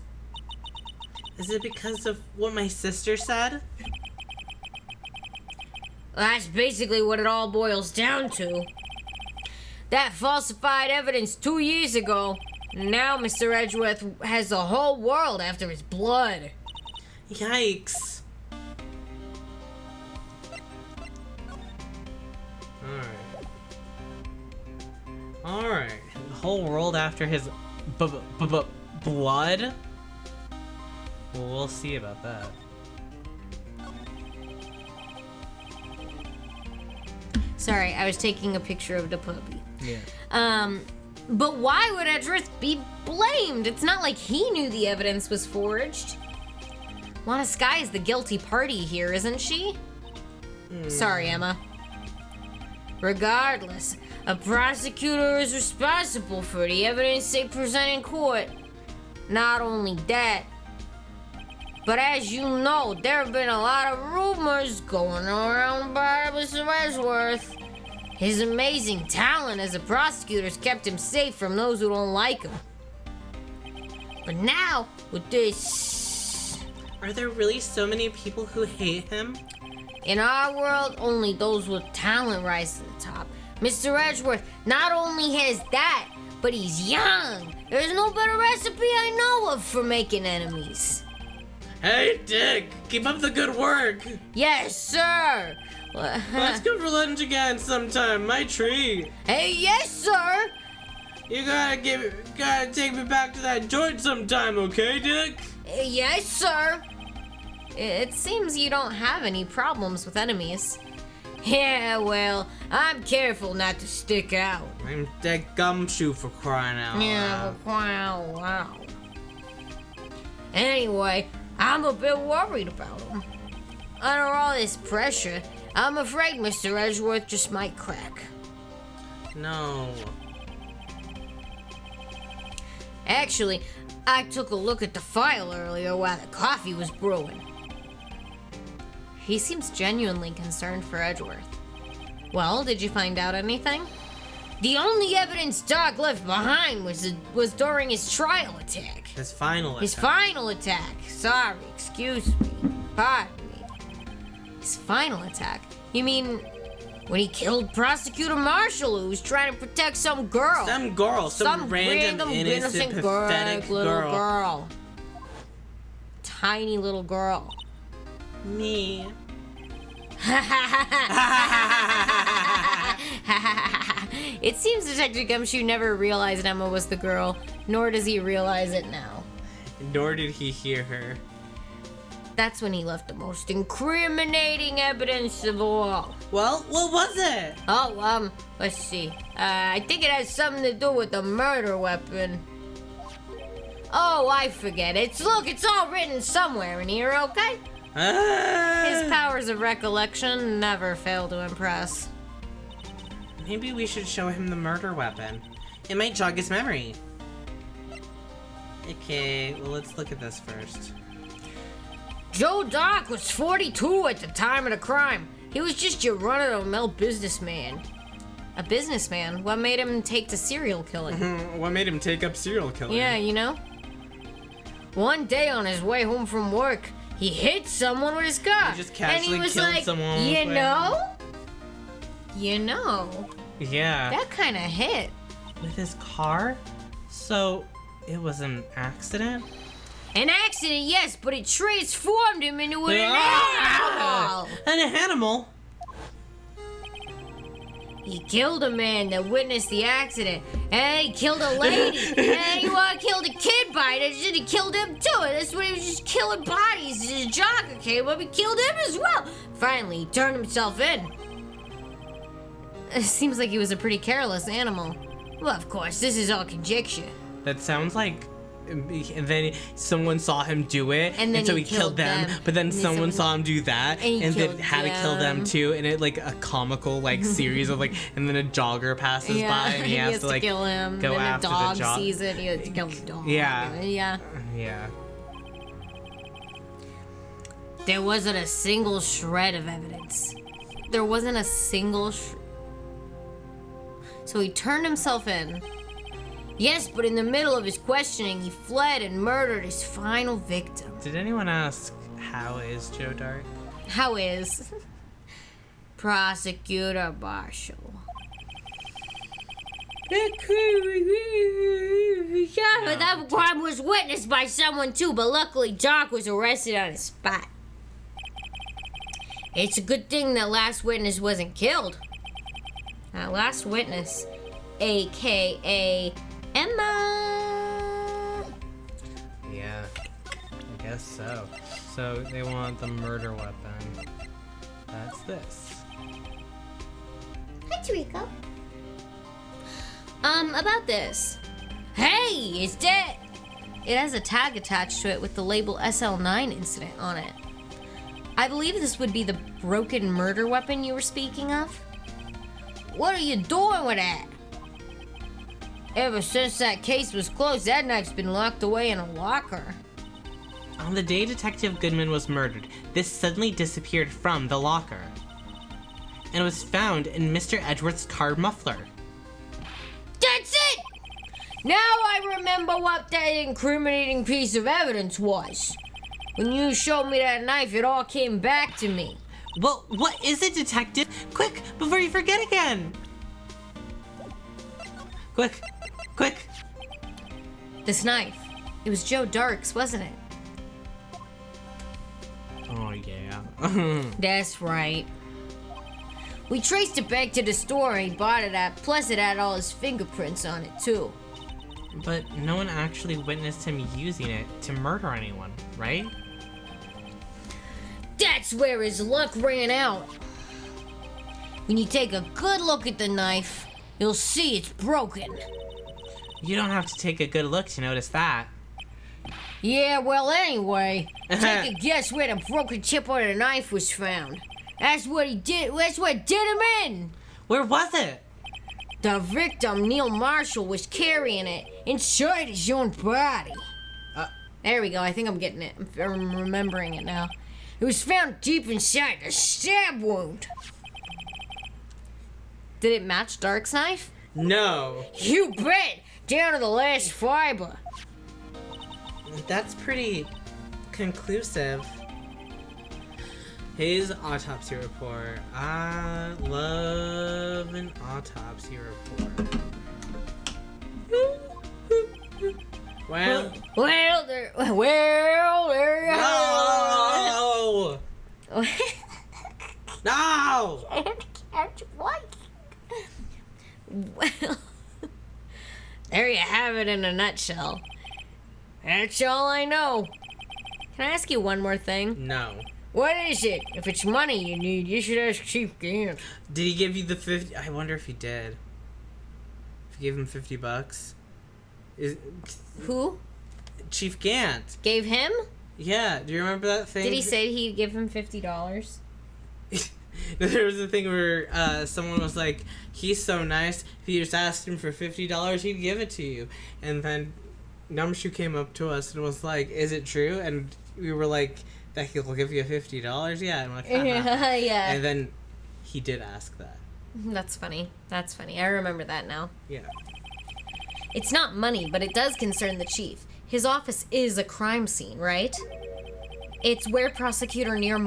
Is it because of what my sister said? That's basically what it all boils down to. That falsified evidence 2 years ago. Now Mr. Edgeworth has the whole world after his blood. Yikes. Alright. The whole world after his blood? Well, we'll see about that. Sorry, I was taking a picture of the puppy. Yeah. But why would Edgeworth be blamed? It's not like he knew the evidence was forged. Lana Skye is the guilty party here, isn't she? Sorry, Emma. Regardless, a prosecutor is responsible for the evidence they present in court. Not only that, but as you know, there have been a lot of rumors going around about Mr. Edgeworth. His amazing talent as a prosecutor has kept him safe from those who don't like him. But now, with this... Are there really so many people who hate him? In our world, only those with talent rise to the top. Mr. Edgeworth not only has that, but he's young. There's no better recipe I know of for making enemies. Hey, Dick! Keep up the good work! Yes, sir! Let's go for lunch again sometime, my treat! Hey, yes, sir! You gotta take me back to that joint sometime, okay, Dick? Yes, sir! It seems you don't have any problems with enemies. Yeah, well, I'm careful not to stick out. I'm Dick Gumshoe for crying out loud. Yeah, wow. Anyway, I'm a bit worried about him. Under all this pressure, I'm afraid Mr. Edgeworth just might crack. No. Actually, I took a look at the file earlier while the coffee was brewing. He seems genuinely concerned for Edgeworth. Well, did you find out anything? The only evidence Doc left behind was during his trial attack. His final attack. His final attack. Sorry, excuse me. Pardon me. His final attack? You mean when he killed Prosecutor Marshall, who was trying to protect some girl? Some random innocent, pathetic little girl. Tiny little girl. Me. It seems Detective Gumshoe never realized Emma was the girl, nor does he realize it now. Nor did he hear her. That's when he left the most incriminating evidence of all. Well, what was it? Oh, let's see. I think it has something to do with the murder weapon. Oh, I forget. It's all written somewhere in here, okay? His powers of recollection never fail to impress. Maybe we should show him the murder weapon. It might jog his memory. Okay, well, let's look at this first. Joe Dock was 42 at the time of the crime. He was just your run-of-the-mill businessman. A businessman? What made him take to serial killing? What made him take up serial killing? Yeah, you know? One day on his way home from work, he hit someone with his car. He just casually and he was killed like, someone. You know? Yeah. That kind of hit. With his car? So, it was an accident? An accident, yes, but it transformed him into an animal. An animal? He killed a man that witnessed the accident, and he killed a lady, and he killed a kid by it, and he killed him too. And that's when he was just killing bodies. His jogger came up and killed him as well. Finally, he turned himself in. It seems like he was a pretty careless animal. Well, of course, this is all conjecture. That sounds like... And then someone saw him do it, and so he killed them. But then someone saw him do that, and then had to kill them too. And it like a comical like series of like, and then a jogger passes by, and he has to like kill him. go and after a dog the dog. sees it, he has to kill the dog. Yeah. There wasn't a single shred of evidence. There wasn't a single. So he turned himself in. Yes, but in the middle of his questioning, he fled and murdered his final victim. Did anyone ask, how is Joe Dark? How is? Prosecutor Marshall. Yeah, but that crime was witnessed by someone too, but luckily Doc was arrested on the spot. It's a good thing that last witness wasn't killed. That last witness, a.k.a. Emma! Yeah, I guess so. So they want the murder weapon. That's this. Hi, Tarico. About this. Hey, is that... It has a tag attached to it with the label SL9 incident on it. I believe this would be the broken murder weapon you were speaking of. What are you doing with that? Ever since that case was closed, that knife's been locked away in a locker. On the day Detective Goodman was murdered, this suddenly disappeared from the locker. And was found in Mr. Edwards' car muffler. That's it! Now I remember what that incriminating piece of evidence was. When you showed me that knife, it all came back to me. Well, what is it, Detective? Quick, before you forget again! Quick! Quick! This knife. It was Joe Dark's, wasn't it? Oh, yeah. That's right. We traced it back to the store he bought it at, plus it had all his fingerprints on it, too. But no one actually witnessed him using it to murder anyone, right? That's where his luck ran out. When you take a good look at the knife, you'll see it's broken. You don't have to take a good look to notice that. Yeah, well, anyway, take a guess where the broken tip on the knife was found. That's what he did. That's what did him in. Where was it? The victim, Neil Marshall, was carrying it inside his own body. There we go. I think I'm getting it. I'm remembering it now. It was found deep inside the stab wound. Did it match Dark's knife? No. You bet. Down to the last fiber. That's pretty conclusive. His autopsy report. I love an autopsy report. Well, there you no! go. No! What? Well, there you have it in a nutshell. That's all I know. Can I ask you one more thing? No. What is it? If it's money you need, you should ask Chief Gant. Did he give you the 50? I wonder if he did. If you gave him $50. Who? Chief Gant. Gave him? Yeah, do you remember that thing? Did he say he'd give him $50? There was a thing where someone was like, he's so nice, if you just asked him for $50, he'd give it to you. And then Numshu came up to us and was like, is it true? And we were like, that he'll give you $50? Yeah. And I'm like, haha. Yeah. And then he did ask that. That's funny. That's funny. I remember that now. Yeah. It's not money, but it does concern the chief. His office is a crime scene, right? It's where prosecutor Neil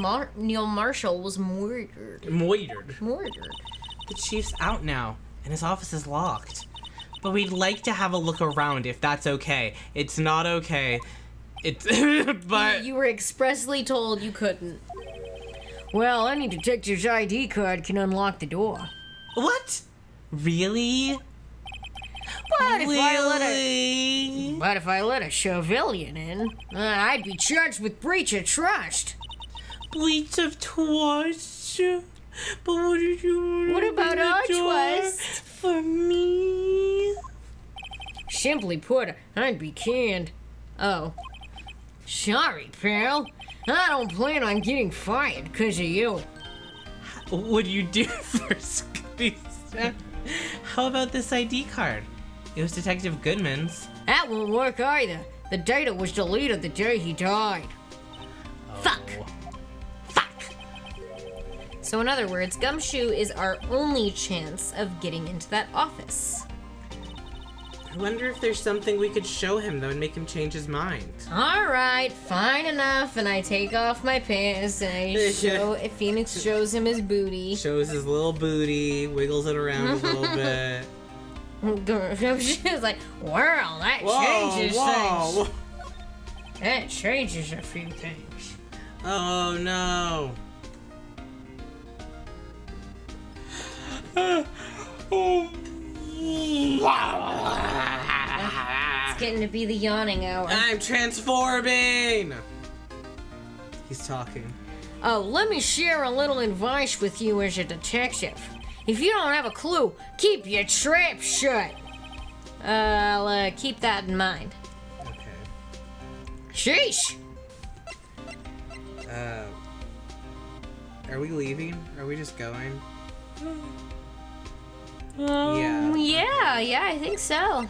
Marshall was murdered. Murdered. Murdered. The chief's out now, and his office is locked. But we'd like to have a look around if that's okay. It's not okay. It's but You were expressly told you couldn't. Well, any detective's ID card can unlock the door. what? Really? But if Really? I let a civilian in, I'd be charged with breach of trust. Breach of trust? But what did you What about our trust? for me? Simply put, I'd be canned. Oh. Sorry, pal. I don't plan on getting fired because of you. What do you do for Scooby? How about this ID card? It was Detective Goodman's. That won't work either. The data was deleted the day he died. Fuck. Fuck. So in other words, Gumshoe is our only chance of getting into that office. I wonder if there's something we could show him that would make him change his mind. Alright, fine enough, and I take off my pants and I show Phoenix shows him his booty. Shows his little booty, wiggles it around a little bit. She was like, well, that changes things. That changes a few things. Oh no. It's getting to be the yawning hour. I'm transforming! He's talking. Oh, let me share a little advice with you as a detective. If you don't have a clue, keep your trap shut. I'll keep that in mind. Okay. Sheesh! Are we leaving? Are we just going? Yeah, I think so.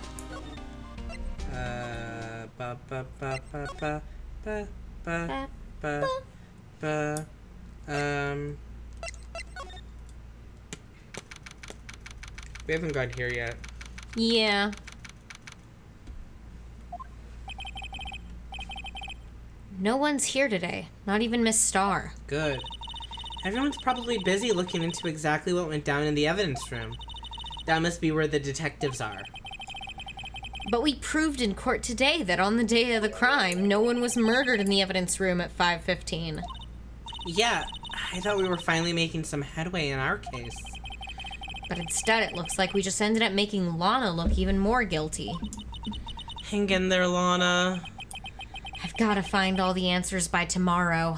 Ba ba ba ba ba ba ba ba ba. We haven't got here yet. Yeah. No one's here today. Not even Miss Starr. Good. Everyone's probably busy looking into exactly what went down in the evidence room. That must be where the detectives are. But we proved in court today that on the day of the crime, no one was murdered in the evidence room at 5:15. Yeah, I thought we were finally making some headway in our case. But instead, it looks like we just ended up making Lana look even more guilty. Hang in there, Lana. I've got to find all the answers by tomorrow.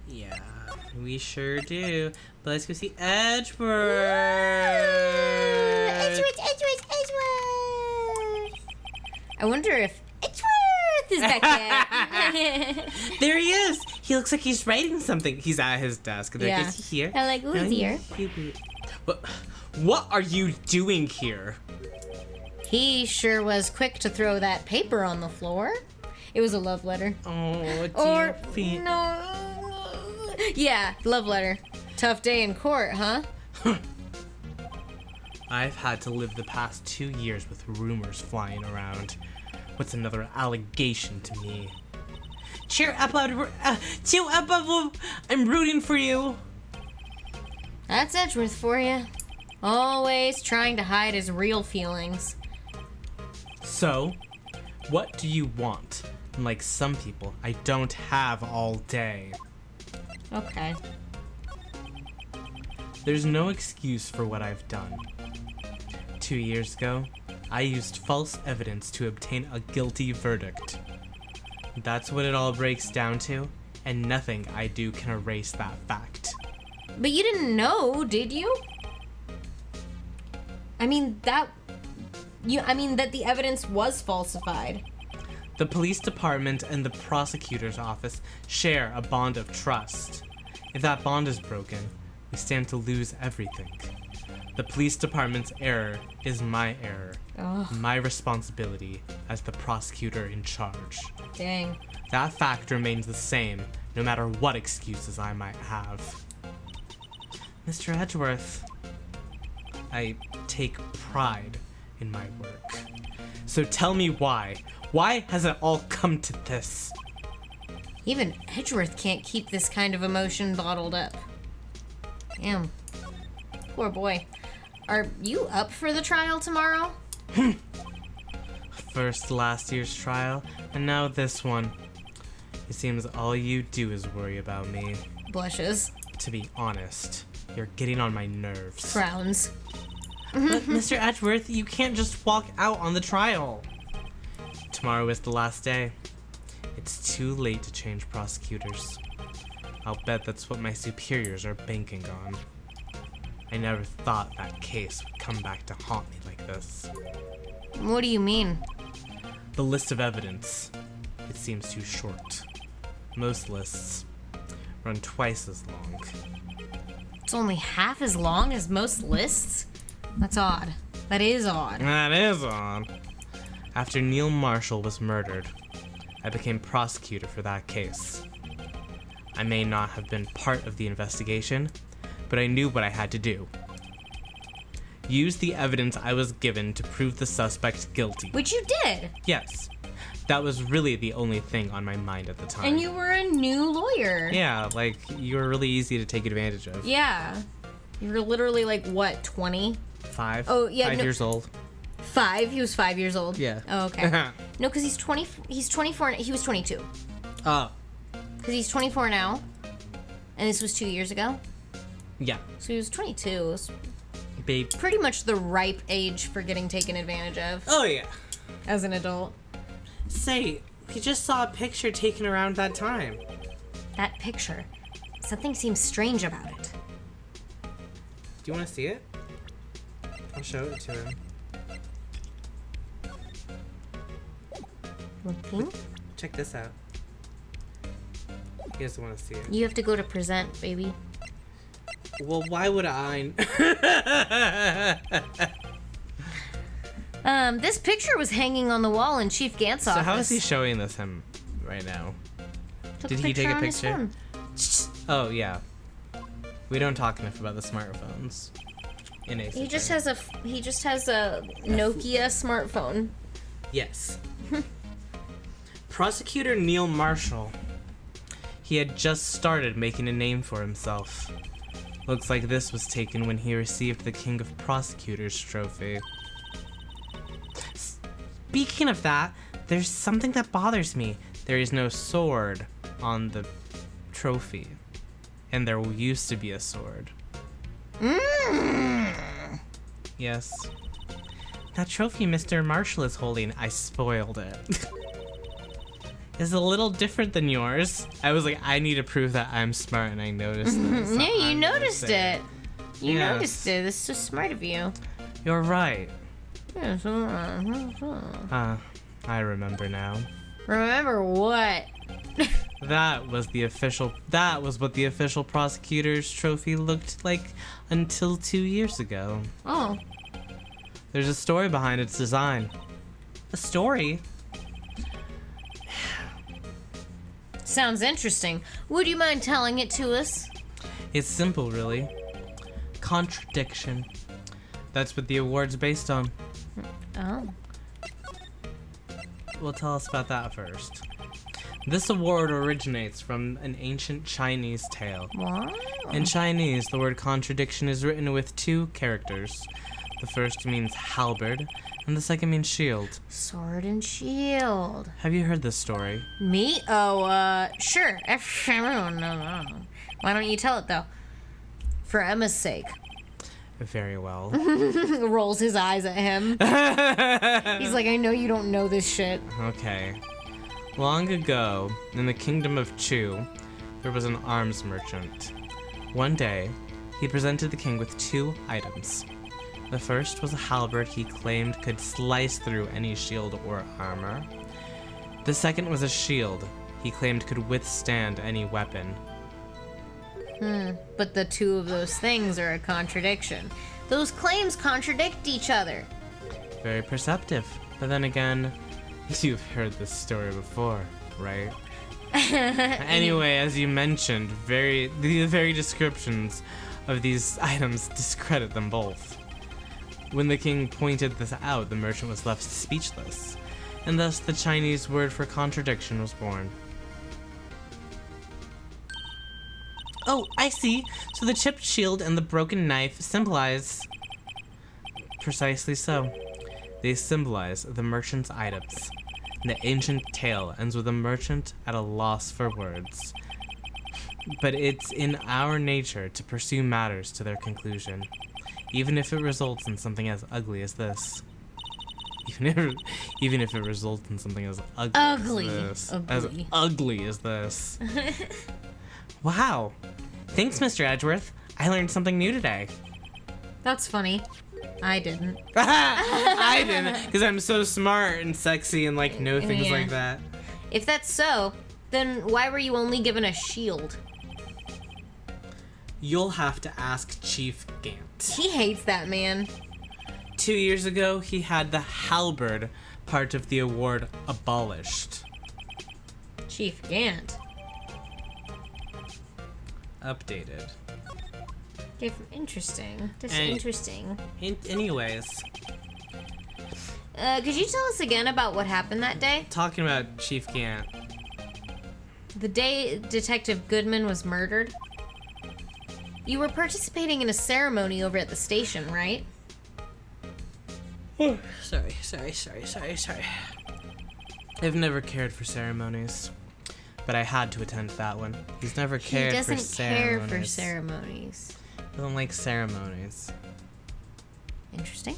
Yeah, we sure do. But let's go see Edgeworth. Edgeworth! I wonder if Edgeworth is back yet. There he is. He looks like he's writing something. He's at his desk. There, Yeah. is he here? I'm like, who's here? What are you doing here? He sure was quick to throw that paper on the floor. It was a love letter. Oh, Or, dear feet. no. Yeah, love letter. Tough day in court, huh? I've had to live the past 2 years with rumors flying around. What's another allegation to me? Cheer up, I'm rooting for you. That's Edgeworth for you. Always trying to hide his real feelings. So, what do you want? Like some people, I don't have all day. Okay. There's no excuse for what I've done. 2 years ago, I used false evidence to obtain a guilty verdict. That's what it all breaks down to, and nothing I do can erase that fact. But you didn't know, did you? I mean that the evidence was falsified. The police department and the prosecutor's office share a bond of trust. If that bond is broken, we stand to lose everything. The police department's error is my error. Ugh. My responsibility as the prosecutor in charge. Dang. That fact remains the same, no matter what excuses I might have. Mr. Edgeworth, I take pride in my work. So tell me why. Why has it all come to this? Even Edgeworth can't keep this kind of emotion bottled up. Damn. Poor boy. Are you up for the trial tomorrow? First last year's trial, and now this one. It seems all you do is worry about me. Blushes. To be honest, you're getting on my nerves. Frowns. But Mr. Edgeworth, you can't just walk out on the trial. Tomorrow is the last day. It's too late to change prosecutors. I'll bet that's what my superiors are banking on. I never thought that case would come back to haunt me like this. What do you mean? The list of evidence. It seems too short. Most lists run twice as long. It's only half as long as most lists? That's odd. That is odd. That is odd. After Neil Marshall was murdered, I became prosecutor for that case. I may not have been part of the investigation, but I knew what I had to do. Use the evidence I was given to prove the suspect guilty. Which you did. Yes. That was really the only thing on my mind at the time. And you were a new lawyer. Yeah, like, you were really easy to take advantage of. Yeah. You were literally like, what, 20? 5? Oh, yeah, 5 no- years old. 5? He was 5 years old? Yeah. Oh, okay. No, because he's 24, he was 22. Oh. Because he's 24 now. And this was 2 years ago. Yeah. So he was 22. It was Babe. pretty much the ripe age for getting taken advantage of Oh, yeah. as an adult. Say, we just saw a picture taken around that time. That picture. Something seems strange about it. Do you want to see it? I'll show it to him. Looking? Check this out. He doesn't want to see it. You have to go to present, baby. Well, why would I? This picture was hanging on the wall in Chief Gant's office. So how is he showing this him right now? Took Did he take a on his picture? phone. Oh, yeah. We don't talk enough about the smartphones. In ACK. He just has a Nokia smartphone. Yes. Prosecutor Neil Marshall. He had just started making a name for himself. Looks like this was taken when he received the King of Prosecutors trophy. Speaking of that, there's something that bothers me. There is no sword on the trophy. And there used to be a sword. Yes. That trophy Mr. Marshall is holding, I spoiled it. It's a little different than yours. I was like, I need to prove that I'm smart, and I noticed this. Yeah, you I'm gonna noticed say it. You Yes. noticed it. This is so smart of you. You're right. Yeah, I remember now. remember what? That was what the official prosecutor's trophy looked like until 2 years ago. Oh. There's a story behind its design. A story? Sounds interesting. Would you mind telling it to us? It's simple, really. Contradiction. That's what the award's based on. Oh. Well, tell us about that first. This award originates from an ancient Chinese tale. Wow. In Chinese, the word contradiction is written with 2 characters. The first means halberd, and the second means shield. Sword and shield. Have you heard this story? Me? Oh, sure. No. Why don't you tell it, though? For Emma's sake. Very well. Rolls his eyes at him. He's like, I know you don't know this shit. Okay. Long ago, in the kingdom of Chu, there was an arms merchant. One day, he presented the king with 2 items. The first was a halberd he claimed could slice through any shield or armor. The second was a shield he claimed could withstand any weapon. But the 2 of those things are a contradiction. Those claims contradict each other. Very perceptive. But then again, you've heard this story before, right? Anyway, as you mentioned, the very descriptions of these items discredit them both. When the king pointed this out, the merchant was left speechless, and thus the Chinese word for contradiction was born. Oh, I see. So the chipped shield and the broken knife symbolize... Precisely so. They symbolize the merchant's items. The ancient tale ends with a merchant at a loss for words. But it's in our nature to pursue matters to their conclusion, even if it results in something as ugly as this. Even if it results in something as ugly as this. As ugly as this. Wow. Thanks, Mr. Edgeworth. I learned something new today. That's funny. I didn't. I didn't, because I'm so smart and sexy and know things like that. If that's so, then why were you only given a shield? You'll have to ask Chief Gant. He hates that man. 2 years ago, he had the halberd part of the award abolished. Chief Gant. Updated. Interesting. Interesting. Anyways. Could you tell us again about what happened that day? Talking about Chief Gant. The day Detective Goodman was murdered? You were participating in a ceremony over at the station, right? Sorry. I've never cared for ceremonies, but I had to attend that one. He's never cared for ceremonies. He doesn't care for ceremonies. I don't like ceremonies. Interesting.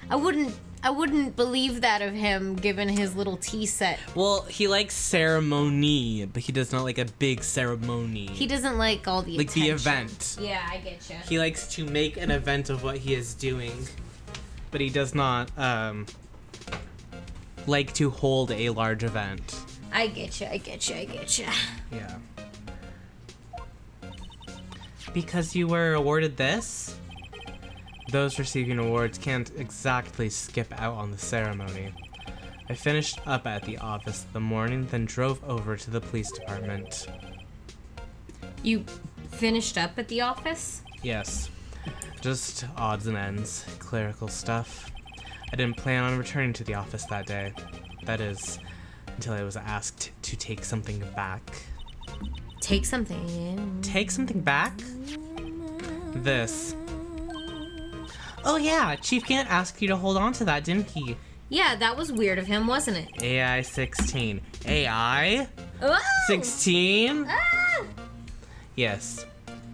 I wouldn't believe that of him, given his little tea set. Well, he likes ceremony, but he does not like a big ceremony. He doesn't like all the attention. The event. Yeah, I get you. He likes to make an event of what he is doing, but he does not like to hold a large event. I get you. Yeah. Because you were awarded this? Those receiving awards can't exactly skip out on the ceremony. I finished up at the office the morning, then drove over to the police department. You finished up at the office? Yes. Just odds and ends, clerical stuff. I didn't plan on returning to the office that day. That is, until I was asked to take something back. Take something. Take something back? This. Oh yeah, Chief Gant asked you to hold on to that, didn't he? Yeah, that was weird of him, wasn't it? AI 16. AI? Oh! 16? Ah! Yes.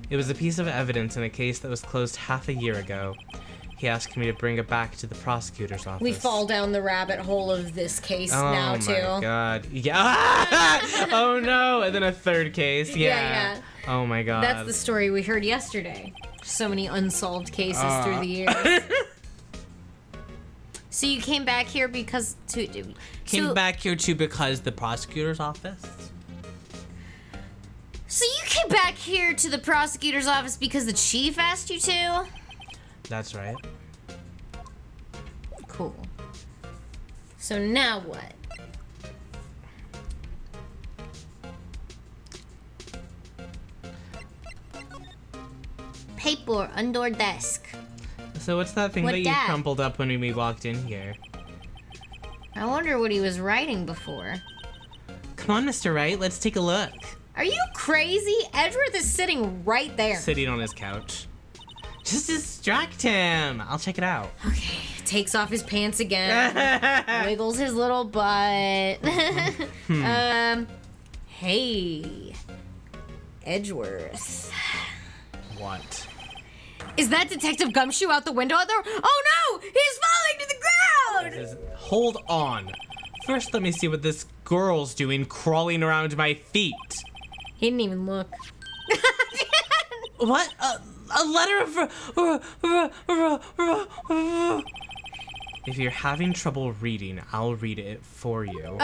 It was a piece of evidence in a case that was closed half a year ago. He asked me to bring it back to the prosecutor's office. We fall down the rabbit hole of this case now, too. Oh my god. Yeah. Oh no. And then a third case. Yeah. Oh my god. That's the story we heard yesterday. So many unsolved cases through the years. So you came back here because back here because the prosecutor's office? So you came back here to the prosecutor's office because the chief asked you to? That's right. Cool. So now what? Paper under desk. So what's that thing What that you that? crumpled up when we walked in here? I wonder what he was writing before. Come on, Mr. Wright, let's take a look. Are you crazy? Edgeworth is sitting right there. Sitting on his couch. Just distract him. I'll check it out. Okay, takes off his pants again. Wiggles his little butt. Hey, Edgeworth. What? Is that Detective Gumshoe out the window out there? Oh no! He's falling to the ground! Hold on. First, let me see what this girl's doing crawling around my feet. He didn't even look. What? A letter of... If you're having trouble reading, I'll read it for you.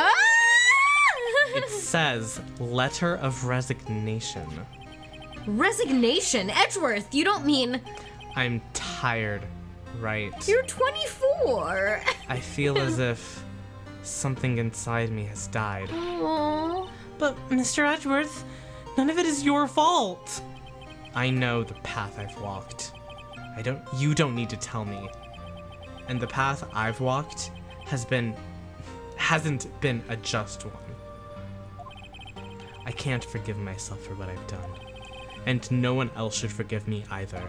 It says, letter of resignation. Resignation? Edgeworth, you don't mean... I'm tired, right? You're 24. I feel as if something inside me has died. Aww. But, Mr. Edgeworth, none of it is your fault. I know the path I've walked. You don't need to tell me. And the path I've walked hasn't been a just one. I can't forgive myself for what I've done. And no one else should forgive me either.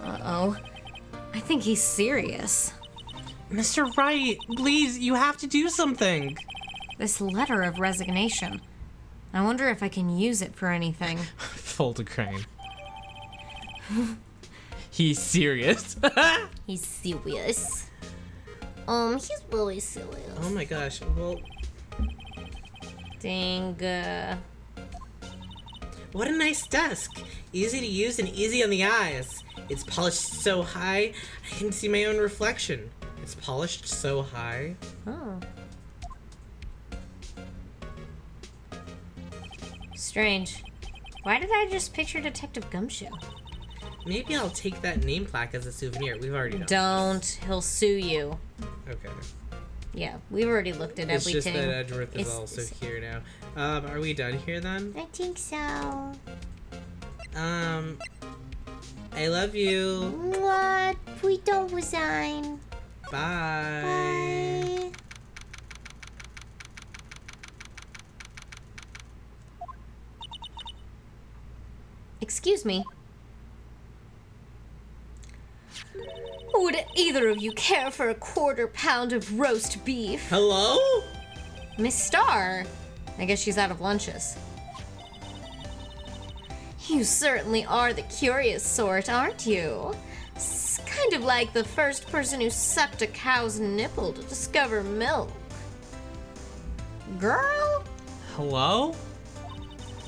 Uh-oh. I think he's serious. Mr. Wright, please, you have to do something. This letter of resignation. I wonder if I can use it for anything. Fold a crane. He's serious. He's serious. He's really serious. Oh my gosh, well... Dang. What a nice desk. Easy to use and easy on the eyes. It's polished so high, I can see my own reflection. It's polished so high. Oh. Strange. Why did I just picture Detective Gumshoe? Maybe I'll take that name plaque as a souvenir. We've already done Don't. He'll sue you. Okay. Yeah, we've already looked at It's everything. just that Edgeworth is also here now. Are we done here then? I think so. I love you. What? We don't resign. Bye. Bye. Excuse me. Would either of you care for a quarter-pound of roast beef? Hello? Miss Starr. I guess she's out of lunches. You certainly are the curious sort, aren't you? It's kind of like the first person who sucked a cow's nipple to discover milk. Girl? Hello?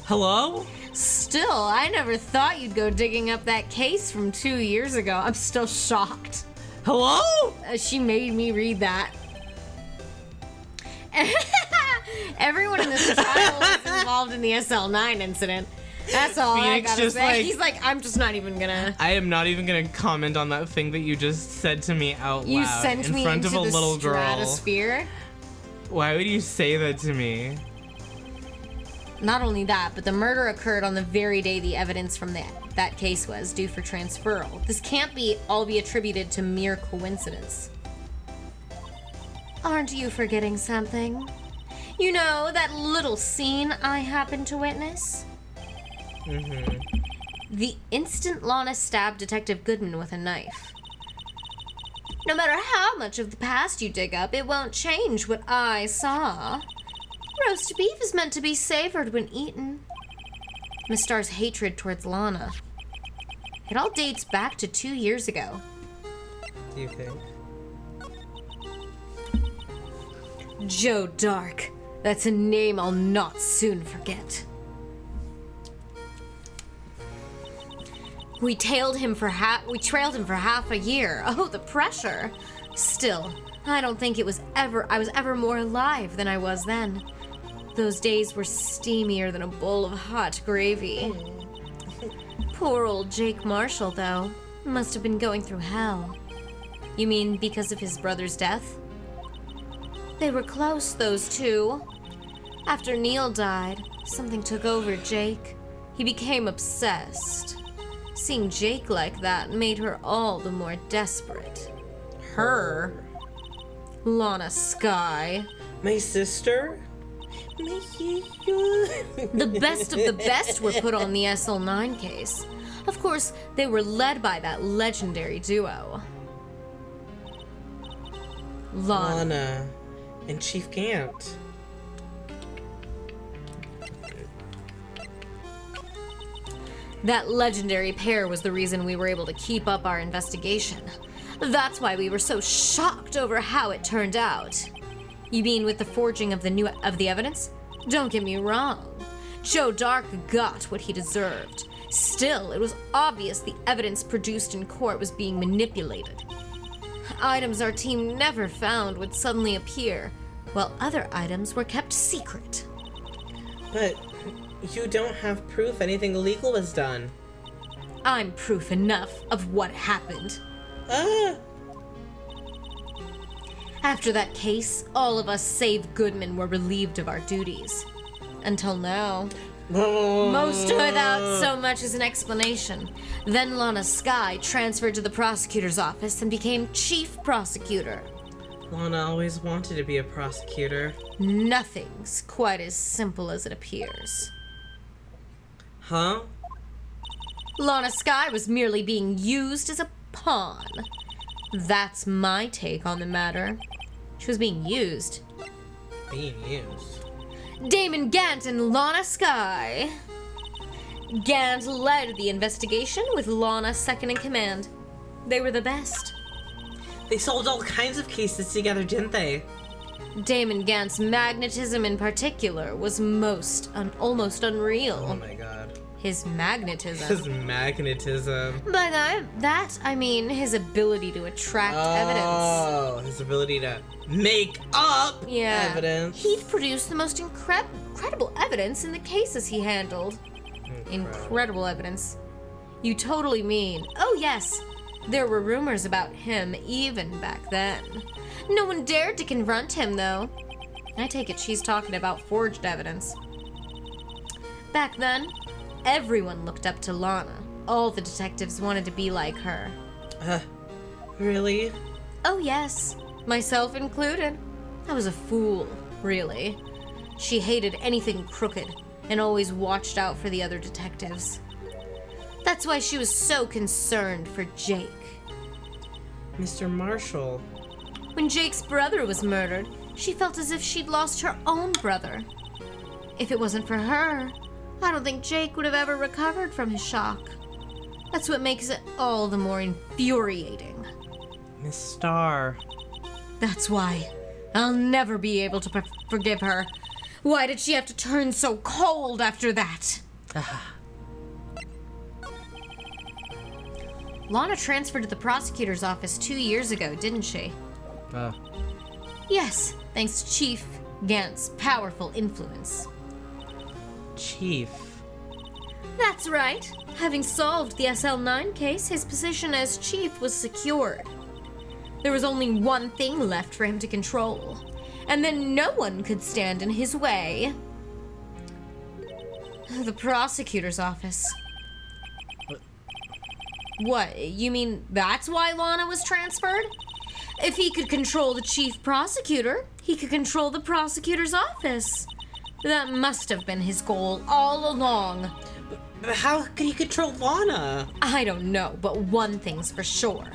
Hello? Still, I never thought you'd go digging up that case from 2 years ago. I'm still shocked. Hello? She made me read that. Everyone in this trial was involved in the SL9 incident. That's all Phoenix I gotta just, say. like- He's like, I'm just not even gonna. I am not even gonna comment on that thing that you just said to me out You loud sent in me front into of a the little girl. stratosphere. Why would you say that to me? Not only that, but the murder occurred on the very day the evidence from that case was due for transferal. This can't all be attributed to mere coincidence. Aren't you forgetting something? You know, that little scene I happened to witness? Mm-hmm. The instant Lana stabbed Detective Goodman with a knife. No matter how much of the past you dig up, it won't change what I saw. Roast beef is meant to be savored when eaten. Miss Starr's hatred towards Lana. It all dates back to 2 years ago. Do you think? Joe Dark. That's a name I'll not soon forget. We trailed him for half a year. Oh, the pressure. Still, I don't think I was ever more alive than I was then. Those days were steamier than a bowl of hot gravy. Poor old Jake Marshall, though, must have been going through hell. You mean because of his brother's death? They were close, those two. After Neil died, something took over Jake. He became obsessed. Seeing Jake like that made her all the more desperate. Her? Lana Skye. My sister? The best of the best were put on the SL9 case. Of course, they were led by that legendary duo. Lana and Chief Gant. That legendary pair was the reason we were able to keep up our investigation. That's why we were so shocked over how it turned out. You mean with the forging of the evidence? Don't get me wrong. Joe Dark got what he deserved. Still, it was obvious the evidence produced in court was being manipulated. Items our team never found would suddenly appear, while other items were kept secret. But you don't have proof anything illegal was done. I'm proof enough of what happened. After that case, all of us save Goodman were relieved of our duties. Until now. Most without so much as an explanation. Then Lana Skye transferred to the prosecutor's office and became chief prosecutor. Lana always wanted to be a prosecutor. Nothing's quite as simple as it appears. Huh? Lana Skye was merely being used as a pawn. That's my take on the matter. She was being used. Being used? Damon Gant and Lana Skye. Gant led the investigation with Lana second in command. They were the best. They solved all kinds of cases together, didn't they? Damon Gant's magnetism in particular was almost unreal. Oh my god. His magnetism. His magnetism. By that, I mean his ability to attract evidence. Oh, his ability to make up evidence. He'd produced the most incredible evidence in the cases he handled. Incredible evidence. You totally mean. Oh yes, there were rumors about him even back then. No one dared to confront him though. I take it she's talking about forged evidence. Back then, everyone looked up to Lana. All the detectives wanted to be like her. Really? Oh yes, myself included. I was a fool, really. She hated anything crooked and always watched out for the other detectives. That's why she was so concerned for Jake. Mr. Marshall. When Jake's brother was murdered, she felt as if she'd lost her own brother. If it wasn't for her, I don't think Jake would have ever recovered from his shock. That's what makes it all the more infuriating. Miss Starr. That's why I'll never be able to forgive her. Why did she have to turn so cold after that? Lana transferred to the prosecutor's office 2 years ago, didn't she? Yes, thanks to Chief Gant's powerful influence. Chief. That's right. Having solved the SL9 case, his position as chief was secured. There was only one thing left for him to control, and then no one could stand in his way. The prosecutor's office. What? You mean that's why Lana was transferred? If he could control the chief prosecutor, he could control the prosecutor's office. That must have been his goal all along. But how could he control Lana? I don't know, but one thing's for sure.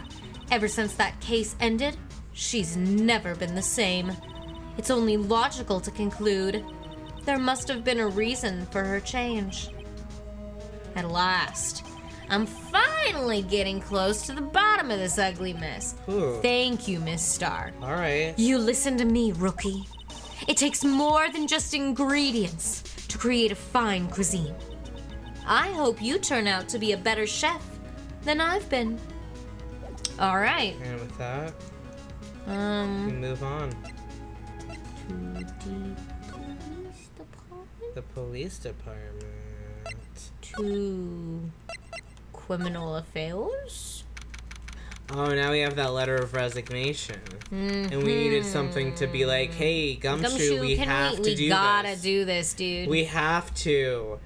Ever since that case ended, she's never been the same. It's only logical to conclude there must have been a reason for her change. At last, I'm finally getting close to the bottom of this ugly mess. Ooh. Thank you, Miss Starr. All right. You listen to me, rookie. It takes more than just ingredients to create a fine cuisine. I hope you turn out to be a better chef than I've been. All right. And with that, we move on. The police department. To criminal affairs? Oh, now we have that letter of resignation. And we needed something to be like, hey, Gumshoe, we have to do this. We gotta do this, dude. We have to.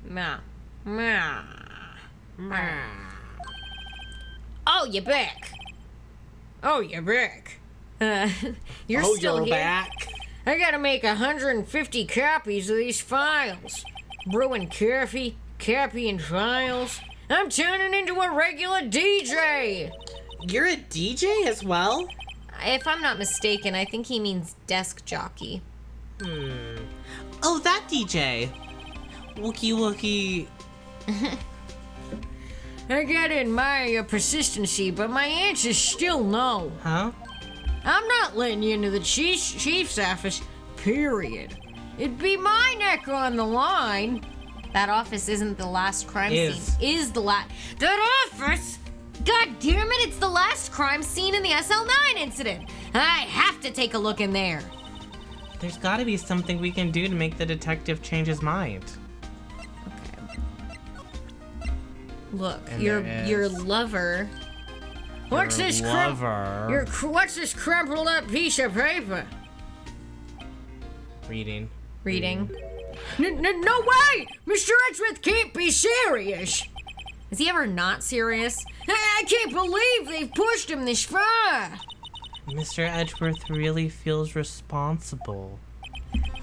Meow. Meow. Oh, you're back. Oh, you're back. You're still you're here. back. I gotta make 150 copies of these files. Brewing coffee, copying files. I'm turning into a regular DJ. You're a DJ as well? If I'm not mistaken, I think he means desk jockey. Oh, that DJ. Wookie wookie. I gotta admire your persistency, but my answer's still no. Huh? I'm not letting you into the chief's office, period. It'd be my neck on the line. That office isn't the last crime Is. scene. Is the last. That office? God damn it, it's the last crime scene in the SL9 incident. I have to take a look in there. There's gotta be something we can do to make the detective change his mind. Look, And your there is. lover. What's Your this lover. what's this crumpled up piece of paper? Reading. No way! Mr. Edgeworth can't be serious. Is he ever not serious? I can't believe they've pushed him this far. Mr. Edgeworth really feels responsible.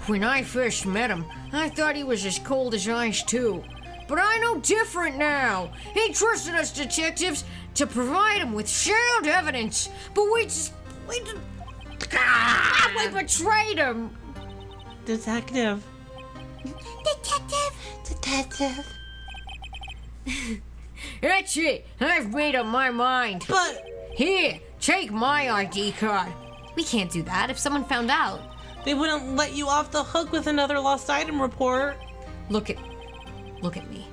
When I first met him, I thought he was as cold as ice too. But I know different now. He trusted us detectives to provide him with sound evidence. But we betrayed him. Detective. That's it. I've made up my mind. But Here, take my ID card. We can't do that if someone found out. they wouldn't let you off the hook with another lost item report. Look at me. Look at me.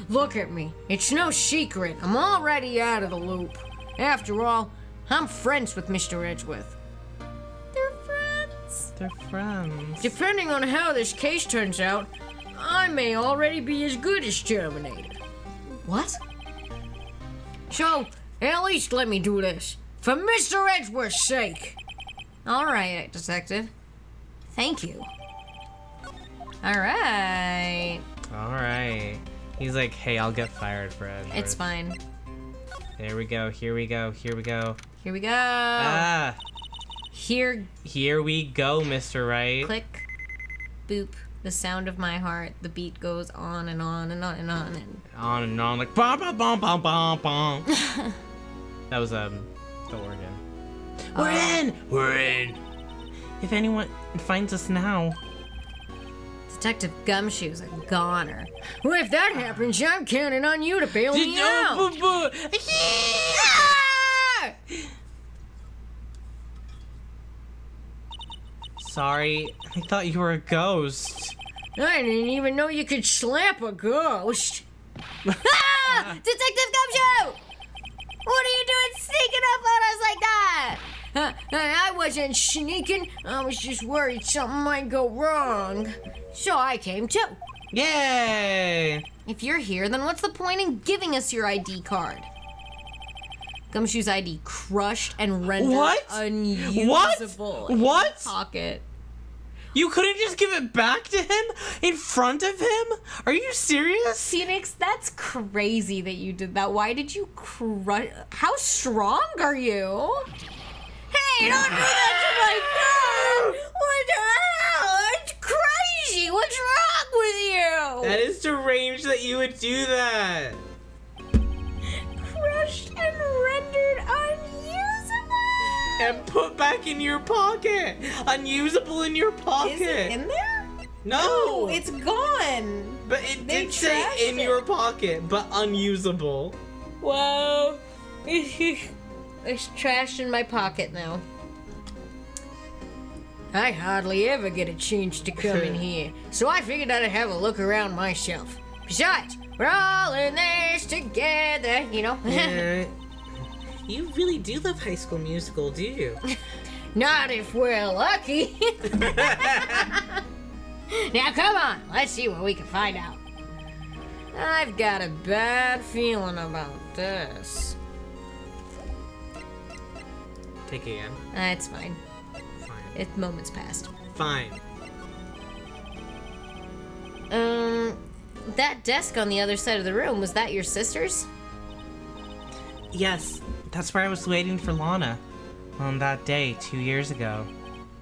Look at me. It's no secret. I'm already out of the loop. After all, I'm friends with Mr. Edgeworth. They're friends. They're friends. Depending on how this case turns out, I may already be as good as terminated. What? So, at least let me do this. For Mr. Edgeworth's sake. All right, detective. Thank you. All right. Alright. He's like, hey, I'll get fired for Edgeworth. It's fine. There we go. Here we go. Here we go. Ah. Here, Here we go, Mr. Wright. click, boop. The sound of my heart. The beat goes on and on and on and on. And On and on, like bum bum bum bum bum bum. That was the organ. We're in. We're in. If anyone finds us now, Detective Gumshoe's a goner. Well, if that happens, I'm counting on you to bail me out. Sorry, I thought you were a ghost. I didn't even know you could slap a ghost. Detective Gumshoe! What are you doing sneaking up on us like that? I wasn't sneaking. I was just worried something might go wrong. So I came too. Yay! If you're here, then what's the point in giving us your ID card? Gumshoe's ID crushed and rendered What? unusable in What? his pocket. You couldn't just give it back to him in front of him? Are you serious? Phoenix, that's crazy that you did that. Why did you crush? How strong are you? Hey, don't do that to my dog! What the hell? It's crazy! What's wrong with you? That is deranged that you would do that. Crushed and rendered unusable. And put back in your pocket. Unusable in your pocket. Is it in there? No, It's gone. but it they did say trashed in it. your pocket, but unusable. Wow. It's trash in my pocket now. I hardly ever get a chance to come in here, so I figured I'd have a look around myself. Besides, we're all in this together, you know? You really do love High School Musical, do you? Not if we're lucky. Now come on, let's see what we can find out. I've got a bad feeling about this. Take it again. It's fine. Fine. It's moments past. Fine. That desk on the other side of the room, was that your sister's? Yes, that's where I was waiting for Lana. On that day, 2 years ago.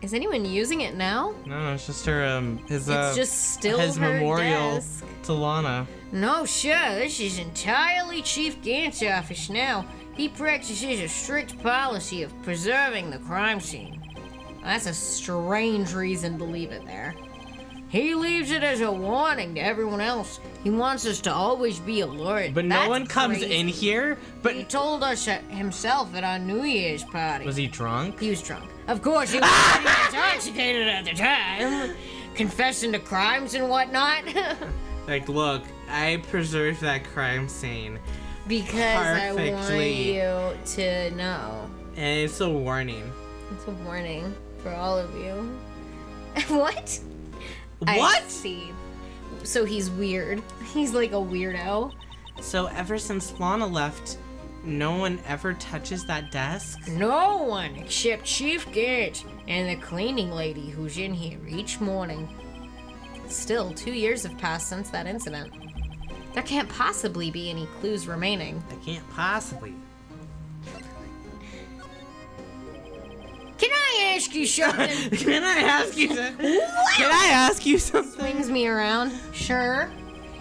Is anyone using it now? No, it's just her, his, It's just still his her memorial desk. to Lana. No, sir, this is entirely Chief Gant's office now. He practices a strict policy of preserving the crime scene. That's a strange reason to leave it there. He leaves it as a warning to everyone else. He wants us to always be alert. But no That's one comes crazy. in here. But He told us himself at our New Year's party. was he drunk? He was drunk. Of course, he was pretty intoxicated at the time, confessing to crimes and whatnot. Like, look, I preserved that crime scene, Because I want Perfectly. you to know. and it's a warning. It's a warning for all of you. What? I What? see. So he's weird. He's like a weirdo. So ever since Lana left, no one ever touches that desk? No one except Chief Gant and the cleaning lady who's in here each morning. Still, 2 years have passed since that incident. There can't possibly be any clues remaining. I can't possibly. Can I ask you something? Can I ask you something? Can I ask you something? Swings me around. Sure.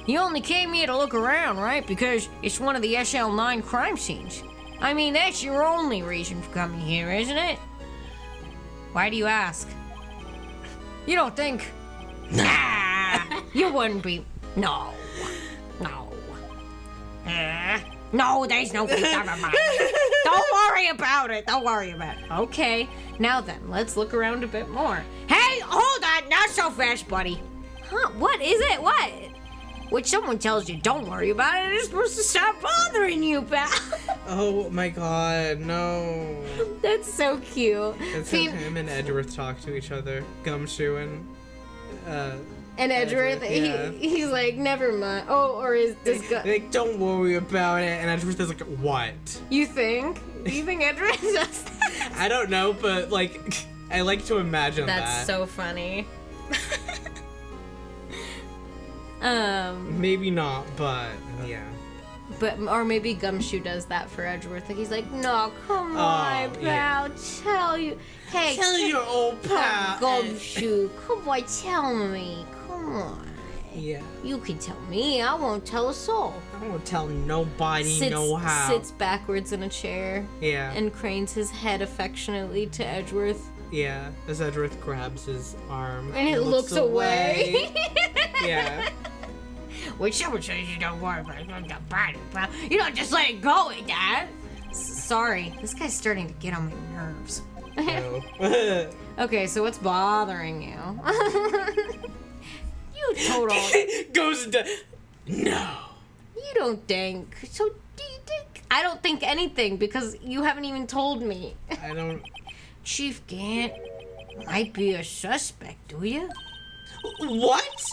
You only came here to look around, right? Because it's one of the SL9 crime scenes. I mean, that's your only reason for coming here, isn't it? Why do you ask? You don't think... Nah, you wouldn't be... No. No. No, there's no... Never mind. Don't worry about it. Don't worry about it. Okay, now then, let's look around a bit more. Hey, hold on. Not so fast, buddy. Huh, what is it? What? When someone tells you don't worry about it, it's supposed to stop bothering you, pal. Oh my god, no. That's so cute. It's Phoebe- him and Edgeworth talk to each other. Gumshoe and, And Edgeworth, yeah. he's like, never mind. Oh, or is this guy... like, don't worry about it. And Edgeworth is like, what? You think? Do you think Edgeworth does that? I don't know, but like, I like to imagine That's that. so funny. Maybe not, but yeah. But or maybe Gumshoe does that for Edgeworth. Like he's like, no, come on, pal, yeah. tell you. Hey, Tell your old pal. Gumshoe, come on, tell me, come on. Yeah. You can tell me. I won't tell a soul. I won't tell nobody no how. Sits backwards in a chair Yeah. and cranes his head affectionately to Edgeworth. Yeah. As Edgeworth grabs his arm. And it looks away. Yeah. When someone says you don't worry about it, pal, you don't just let it go like that. Sorry, this guy's starting to get on my nerves. No. Okay, so what's bothering you? You total... Goes into. No. You don't think. So do you think? I don't think anything because you haven't even told me. I don't. Chief Gant might be a suspect, do you? What?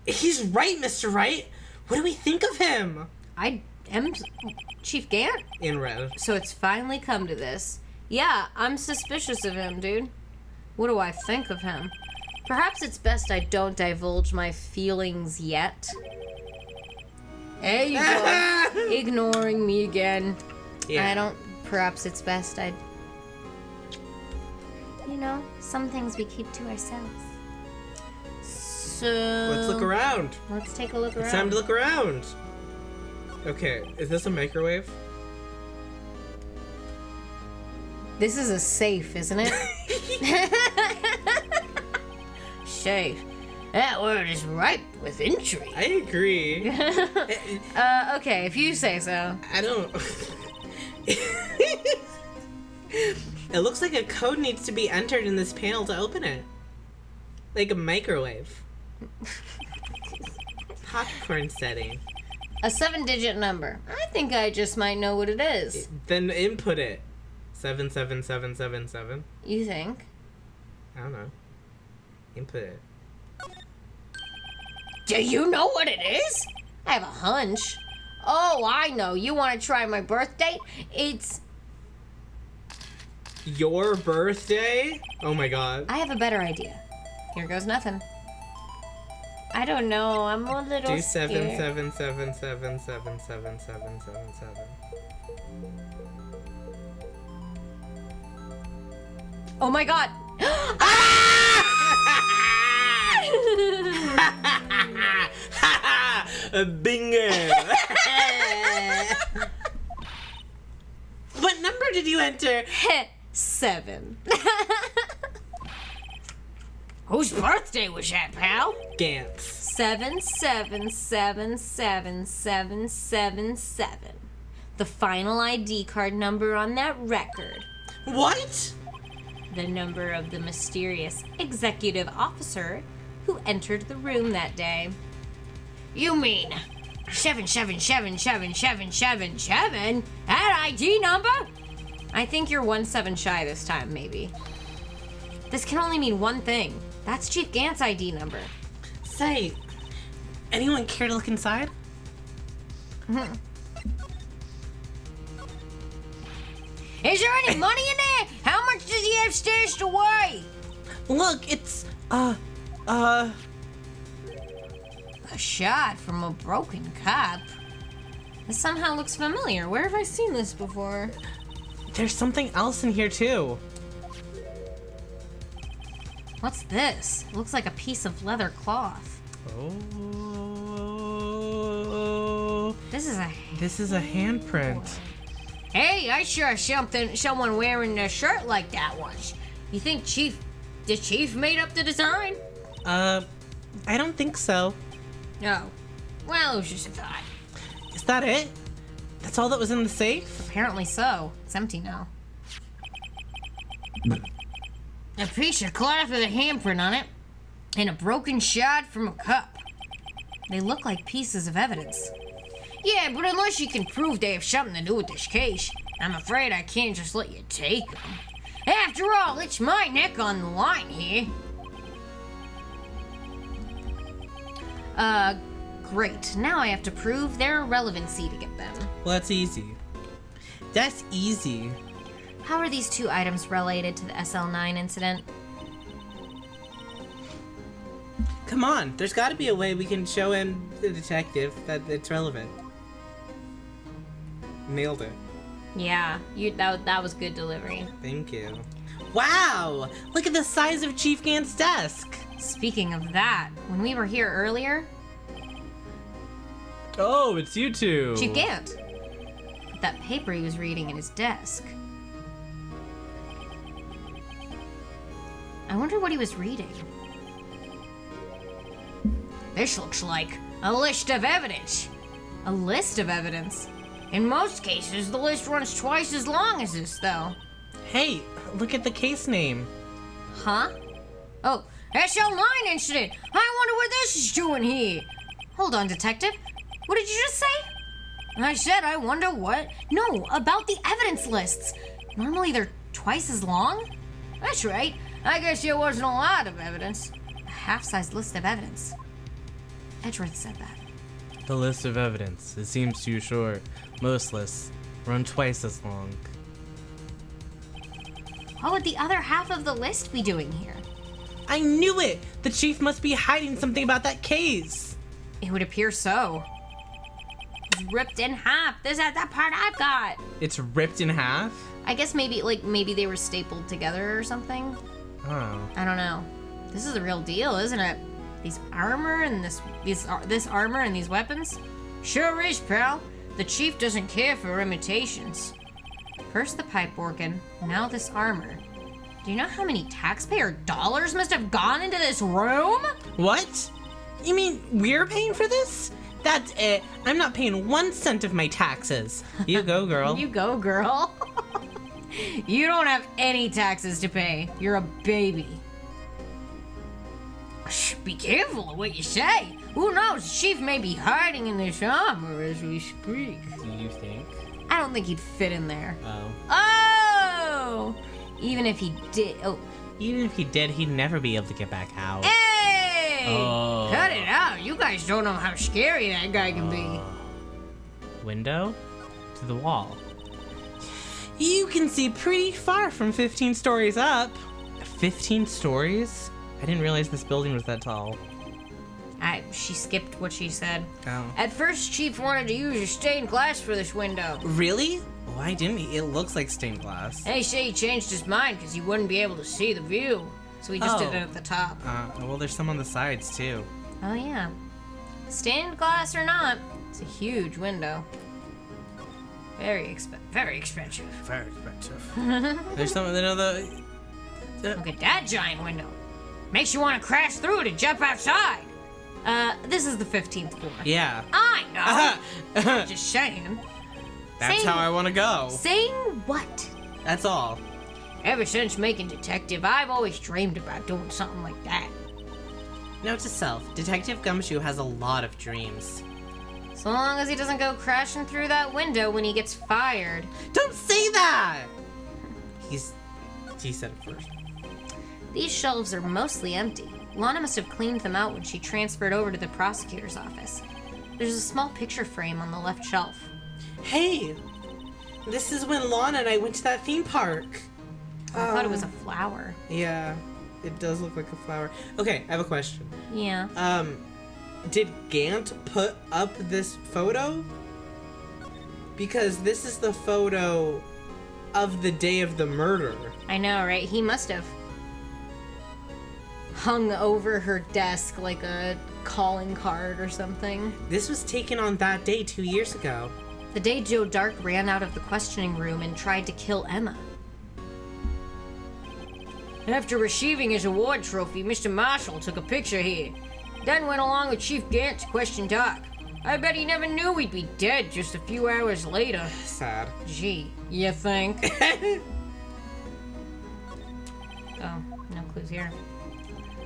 He's right, Mr. Wright. What do we think of him? I am Chief Gant? In red. So it's finally come to this. Yeah, I'm suspicious of him, dude. What do I think of him? Perhaps it's best I don't divulge my feelings yet. There you go. Ignoring me again. Yeah. I don't... Perhaps it's best I... You know, some things we keep to ourselves. So... Let's look around. Let's take a look around. It's time to look around. Okay, is this a microwave? This is a safe, isn't it? Safe. That word is ripe with intrigue. I agree. Okay, if you say so. I don't. It looks like a code needs to be entered in this panel to open it. Like a microwave. Popcorn setting. A 7-digit number. I think I just might know what it is. Then input it. 77777. You think? I don't know. Input it. Do you know what it is? I have a hunch. Oh, I know. You want to try my birth date? It's... Your birthday? Oh my god. I have a better idea. Here goes nothing. I don't know. I'm a little Do scared. 777777777. Oh my god! Bingo! What number did you enter? 7. Whose birthday was that, pal? Gantz. 7777777. The final ID card number on that record. What? The number of the mysterious executive officer who entered the room that day. You mean 7777777? That ID number? I think you're 1-7 shy this time, maybe. This can only mean one thing. That's Chief Gant's ID number. Say, anyone care to look inside? Is there any money in there? How much does he have stashed away? Look, it's, A shot from a broken cup. This somehow looks familiar. Where have I seen this before? there's something else in here too. What's this? Looks like a piece of leather cloth. Oh. This is a handprint. Hey, I saw someone wearing a shirt like that once. You think the chief made up the design? I don't think so. No. Well, it was just a thought. Is that it? That's all that was in the safe? Apparently so. It's empty now. A piece of cloth with a handprint on it, and a broken shot from a cup. They look like pieces of evidence. Yeah, but unless you can prove they have something to do with this case, I'm afraid I can't just let you take them. After all, it's my neck on the line here. Great. Now I have to prove their relevancy to get them. Well, that's easy. That's easy. How are these two items related to the SL9 incident? Come on, there's got to be a way we can show him, the detective, that it's relevant. Nailed it. Yeah, that was good delivery. Thank you. Wow! Look at the size of Chief Gant's desk! Speaking of that, when we were here earlier, Oh, it's you two! Chief Gant put that paper he was reading in his desk. I wonder what he was reading. This looks like a list of evidence. A list of evidence? In most cases, the list runs twice as long as this, though. Hey, look at the case name. Huh? Oh, SL9 incident! I wonder what this is doing here. Hold on, detective. What did you just say? I said I wonder what... No, about the evidence lists. Normally they're twice as long. That's right. I guess there wasn't a lot of evidence. A half-sized list of evidence. Edgeworth said that. The list of evidence. It seems too short. Most lists run twice as long. What would the other half of the list be doing here? I knew it! The chief must be hiding something about that case! It would appear so. It's ripped in half. This is that part I've got. It's ripped in half? I guess maybe they were stapled together or something. Oh. I don't know. This is the real deal, isn't it? These armor and this armor and these weapons. Sure is, pal. The chief doesn't care for imitations. First the pipe organ, now this armor. Do you know how many taxpayer dollars must have gone into this room? What? You mean we're paying for this? That's it. I'm not paying 1 cent of my taxes. You go, girl. You go, girl. You don't have any taxes to pay. You're a baby. Shh, be careful of what you say. Who knows? The chief may be hiding in this armor as we speak. Do you think? I don't think he'd fit in there. Oh. Oh! Even if he did. Oh. Even if he did, he'd never be able to get back out. Hey! Oh. Cut it out. You guys don't know how scary that guy can be. Window? To the wall. You can see pretty far from 15 stories up. 15 stories? I didn't realize this building was that tall. She skipped what she said. Oh. At first, Chief wanted to use a stained glass for this window. Really? why didn't he? It looks like stained glass. They say he changed his mind because he wouldn't be able to see the view. So he just did it at the top. Well, there's some on the sides, too. Oh, yeah. Stained glass or not, it's a huge window. Very expensive. Very expensive. There's some, Look at that giant window. Makes you want to crash through it and jump outside. This is the 15th floor. Yeah. I know. Just saying. That's how I want to go. Saying what? That's all. Ever since making Detective, I've always dreamed about doing something like that. Note to self, Detective Gumshoe has a lot of dreams. So long as he doesn't go crashing through that window when he gets fired. Don't say that! He said it first. These shelves are mostly empty. Lana must have cleaned them out when she transferred over to the prosecutor's office. There's a small picture frame on the left shelf. Hey! This is when Lana and I went to that theme park. I thought it was a flower. Yeah, it does look like a flower. Okay, I have a question. Yeah. Did Gant put up this photo? Because this is the photo of the day of the murder. I know, right? He must have hung over her desk like a calling card or something. This was taken on that day 2 years ago. The day Joe Dark ran out of the questioning room and tried to kill Emma. After receiving his award trophy, Mr. Marshall took a picture here. Then went along with Chief Gant to question Doc. I bet he never knew we'd be dead just a few hours later. Sad. Gee, you think? Oh, no clues here.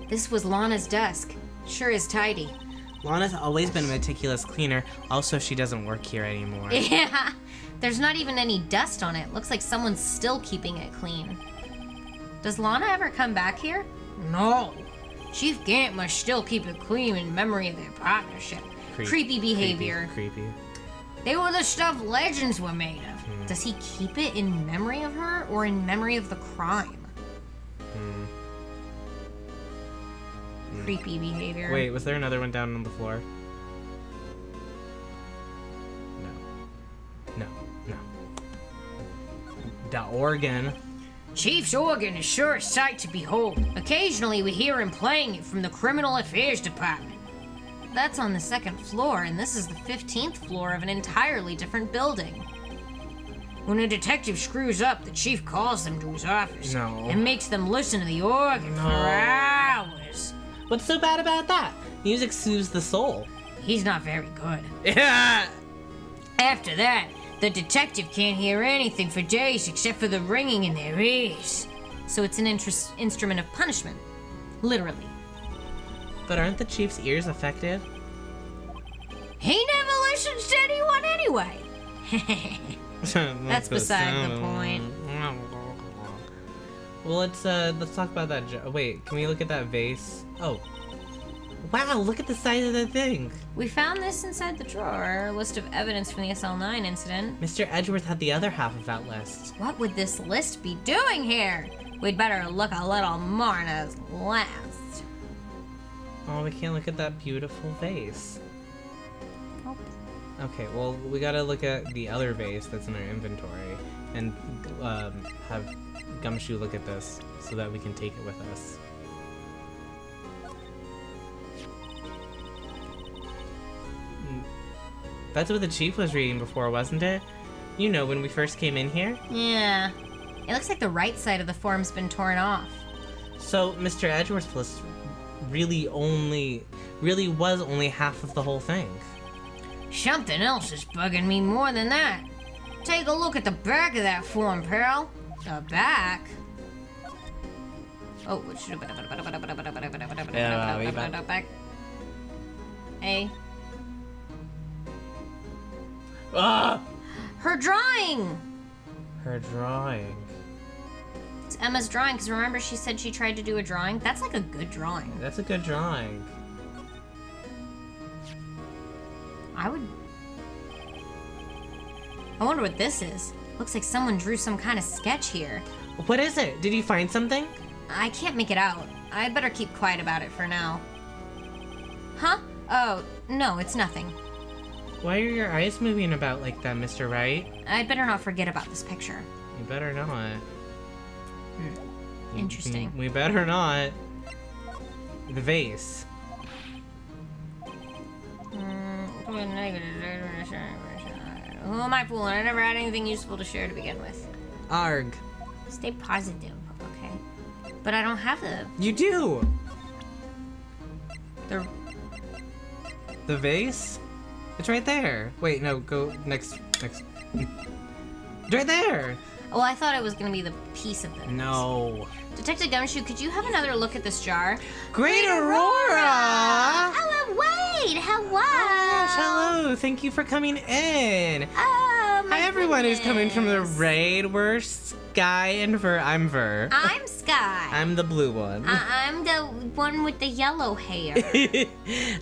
This was Lana's desk. Sure is tidy. Lana's always been a meticulous cleaner. Also, she doesn't work here anymore. Yeah, there's not even any dust on it. Looks like someone's still keeping it clean. Does Lana ever come back here? No. Chief Gant must still keep it clean in memory of their partnership. Creepy behavior. Creepy. They were the stuff legends were made of. Does he keep it in memory of her or in memory of the crime? Creepy behavior. Wait, was there another one down on the floor? No. The organ. Chief's organ is sure a sight to behold. Occasionally we hear him playing it from the Criminal Affairs Department. That's on the 2nd floor, and this is the 15th floor of an entirely different building. When a detective screws up, the chief calls them to his office and makes them listen to the organ for hours. What's so bad about that? Music soothes the soul. He's not very good. Yeah. After that, the detective can't hear anything for days except for the ringing in their ears. So it's an instrument of punishment. Literally. But aren't the chief's ears affected? He never listens to anyone anyway. That's beside the point. Well, let's talk about that. Wait, can we look at that vase? Oh, wow! Look at the size of the thing. We found this inside the drawer. A list of evidence from the SL9 incident. Mr. Edgeworth had the other half of that list. What would this list be doing here? We'd better look a little more in his list. Oh, we can't look at that beautiful vase. Nope. Okay, well, we gotta look at the other vase that's in our inventory and have Gumshoe look at this so that we can take it with us. That's what the chief was reading before, wasn't it? You know, when we first came in here? Yeah. It looks like the right side of the form's been torn off. So, Mr. Edgeworth's list really was only half of the whole thing. Something else is bugging me more than that. Take a look at the back of that form, pal. The back? Oh, what should have back? A. Ah! Her drawing! Her drawing. It's Emma's drawing, because remember she said she tried to do a drawing? That's like a good drawing. That's a good drawing. I wonder what this is. Looks like someone drew some kind of sketch here. What is it? Did you find something? I can't make it out. I better keep quiet about it for now. Huh? Oh, no, it's nothing. Why are your eyes moving about like that, Mr. Wright? I'd better not forget about this picture. You better not. Interesting. We better not. The vase. Who am I fooling? I never had anything useful to share to begin with. Arg. Stay positive, okay? But I don't have You do! the The vase? It's right there. Wait, no, go next. It's right there! well, I thought it was gonna be the piece of this. No. Detective Gumshoe, could you have another look at this jar? Great Aurora! Hello, Wade! Hello! Gosh, hello! Thank you for coming in! Oh, my Hi, everyone who's coming from the goodness. raid. We're Sky and Ver. I'm Ver. I'm Sky. I'm the blue one. I'm the one with the yellow hair.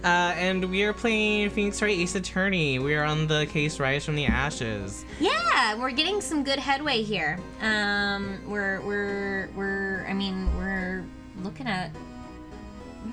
And we are playing Phoenix Wright Ace Attorney. We are on the case Rise from the Ashes. Yeah, we're getting some good headway here. We're looking at.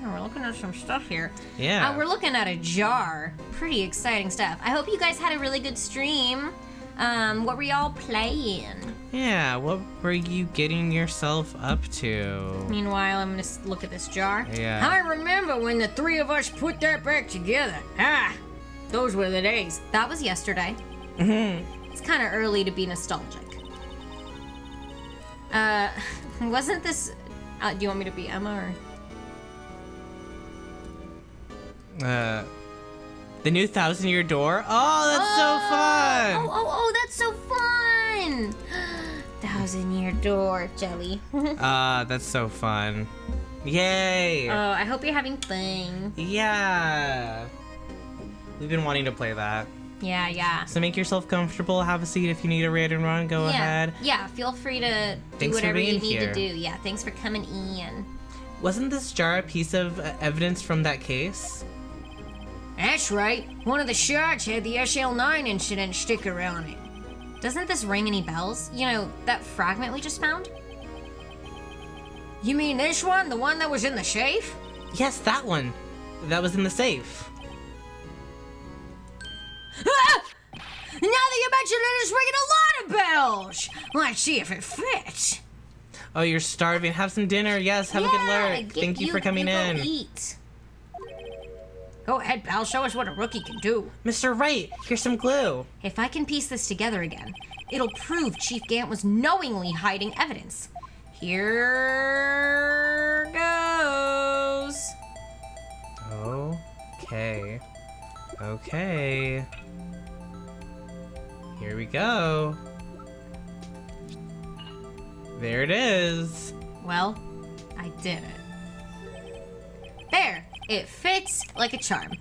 Yeah, we're looking at some stuff here. Yeah. We're looking at a jar. Pretty exciting stuff. I hope you guys had a really good stream. What were y'all playing? Yeah, what were you getting yourself up to? Meanwhile, I'm gonna look at this jar. Yeah. I remember when the three of us put that back together. Those were the days. That was yesterday. It's kind of early to be nostalgic. Wasn't this... do you want me to be Emma or... The new 1,000-year door? Oh, that's so fun! Oh, that's so fun! 1,000-year door, Jelly. That's so fun. Yay! Oh, I hope you're having fun. Yeah! We've been wanting to play that. Yeah. So make yourself comfortable, have a seat if you need a raid and run, go ahead. Yeah, feel free to do Thanks for whatever you being need here. to do. Yeah, thanks for coming in. Wasn't this jar a piece of evidence from that case? That's right. One of the shards had the SL9 incident sticker on it. Doesn't this ring any bells? You know, that fragment we just found? You mean this one? The one that was in the safe? Yes, that one. That was in the safe. Now that you mention it, it's ringing a lot of bells. Let's see if it fits. Oh, you're starving. Have some dinner. Yes, have a good lurk. Thank you for coming in. Go eat. Go ahead, pal. Show us what a rookie can do. Mr. Wright, here's some glue. If I can piece this together again, it'll prove Chief Gant was knowingly hiding evidence. Here goes. Okay. Here we go. There it is. Well, I did it. There, it fits like a charm.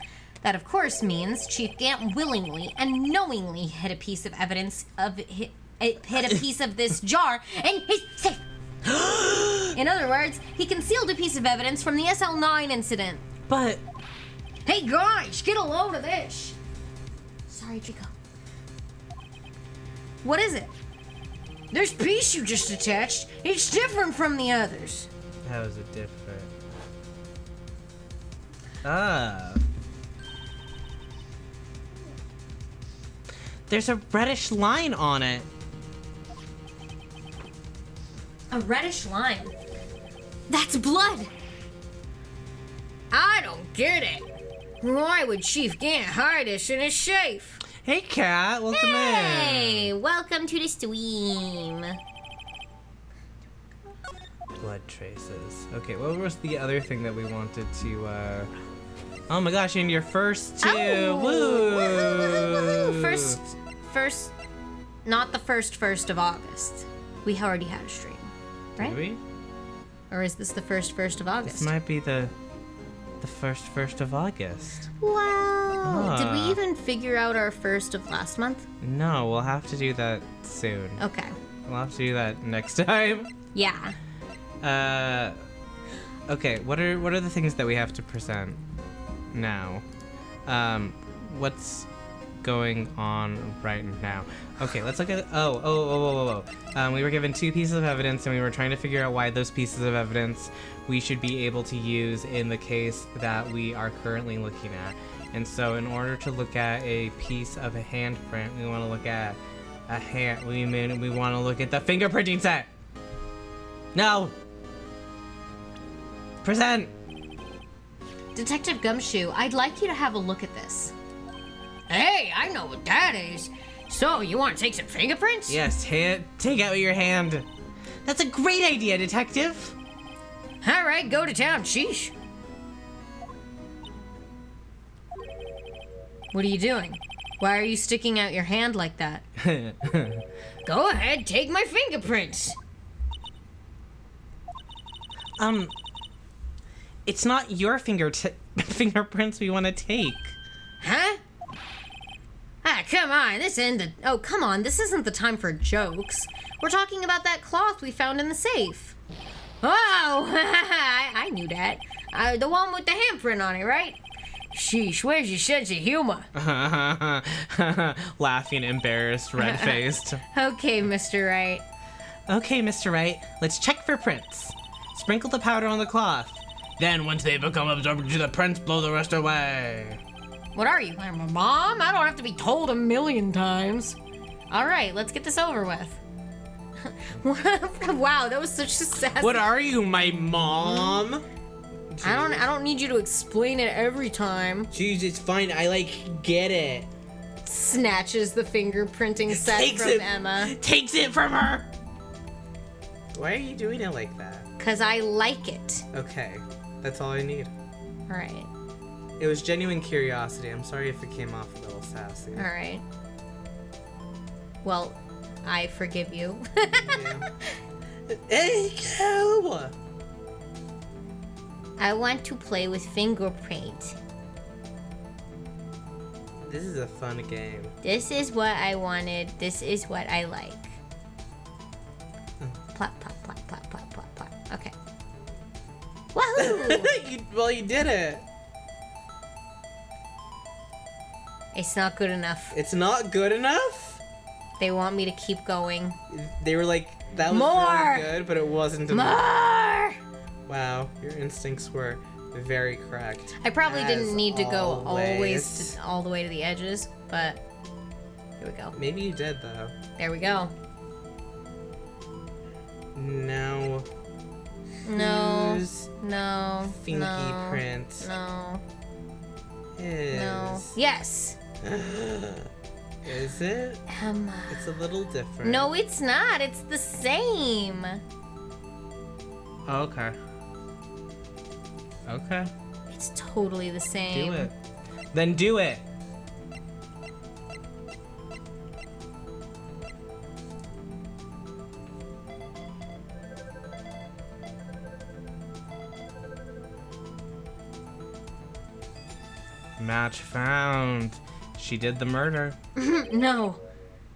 That, of course, means Chief Gant willingly and knowingly hid a piece of evidence hid a piece of this jar in his safe. In other words, he concealed a piece of evidence from the SL9 incident. But Hey, guys, get a load of this. Sorry, Chico. What is it? This piece you just attached, it's different from the others. how is it different? There's a reddish line on it. A reddish line. That's blood. I don't get it. Why would Chief Gant hide us in his safe? Hey, Cat, welcome in. Hey, welcome to the stream. Blood traces. Okay, what was the other thing that we wanted to, Oh my gosh, and your first two. Oh, Woo! woohoo. First, not the first of August. We already had a stream, right? Did we? Or is this the first of August? This might be the first of August. Wow. Did we Ah. even figure out our first of last month? No, we'll have to do that soon. Okay. We'll have to do that next time. Yeah. Okay, what are the things that we have to present now? What's going on right now. Okay, let's look at. We were given 2 pieces of evidence, and we were trying to figure out why those pieces of evidence we should be able to use in the case that we are currently looking at. And so, in order to look at a piece of a handprint, we want to look at a hand. We want to look at the fingerprinting set. No. Present. Detective Gumshoe, I'd like you to have a look at this. Hey, I know what that is. So, you want to take some fingerprints? Yes, take out your hand. That's a great idea, detective. All right, go to town, sheesh. What are you doing? Why are you sticking out your hand like that? Go ahead, take my fingerprints. It's not your fingerprints we want to take. Huh? Ah, come on, this isn't the... Oh, come on, this isn't the time for jokes. We're talking about that cloth we found in the safe. Oh, I knew that. The one with the handprint on it, right? Sheesh, where's your sense of humor? Laughing, embarrassed, red-faced. Okay, Mr. Wright. Okay, Mr. Wright, let's check for prints. Sprinkle the powder on the cloth. Then, once they become absorbed into the prints, blow the rest away. What are you? I'm a mom? I don't have to be told 1,000,000 times. All right, let's get this over with. Wow, that was such a sassy... What are you, my mom? I don't need you to explain it every time. Jeez, it's fine. I, get it. Snatches the fingerprinting set from Emma. Takes it from her! Why are you doing it like that? 'Cause I like it. Okay, that's all I need. All right. It was genuine curiosity. I'm sorry if it came off a little sassy. All right. Well, I forgive you. Yeah. Hey, go! I want to play with fingerprint. This is a fun game. This is what I wanted. This is what I like. Plop, plop, plop, plop, plop, plop, plop. Okay. Woohoo! you did it. It's not good enough. It's not good enough? They want me to keep going. They were like, that was More! really good, but it wasn't More! enough. Wow, your instincts were very correct. I probably didn't As need to go always. all the way to the edges, but here we go. Maybe you did, though. There we go. Now, No. whose No. finky no, print No. is... No. Yes. Is it? Emma. It's a little different. No, it's not. It's the same. Okay. Okay. It's totally the same. Do it. Then do it. Match found. She did the murder. No.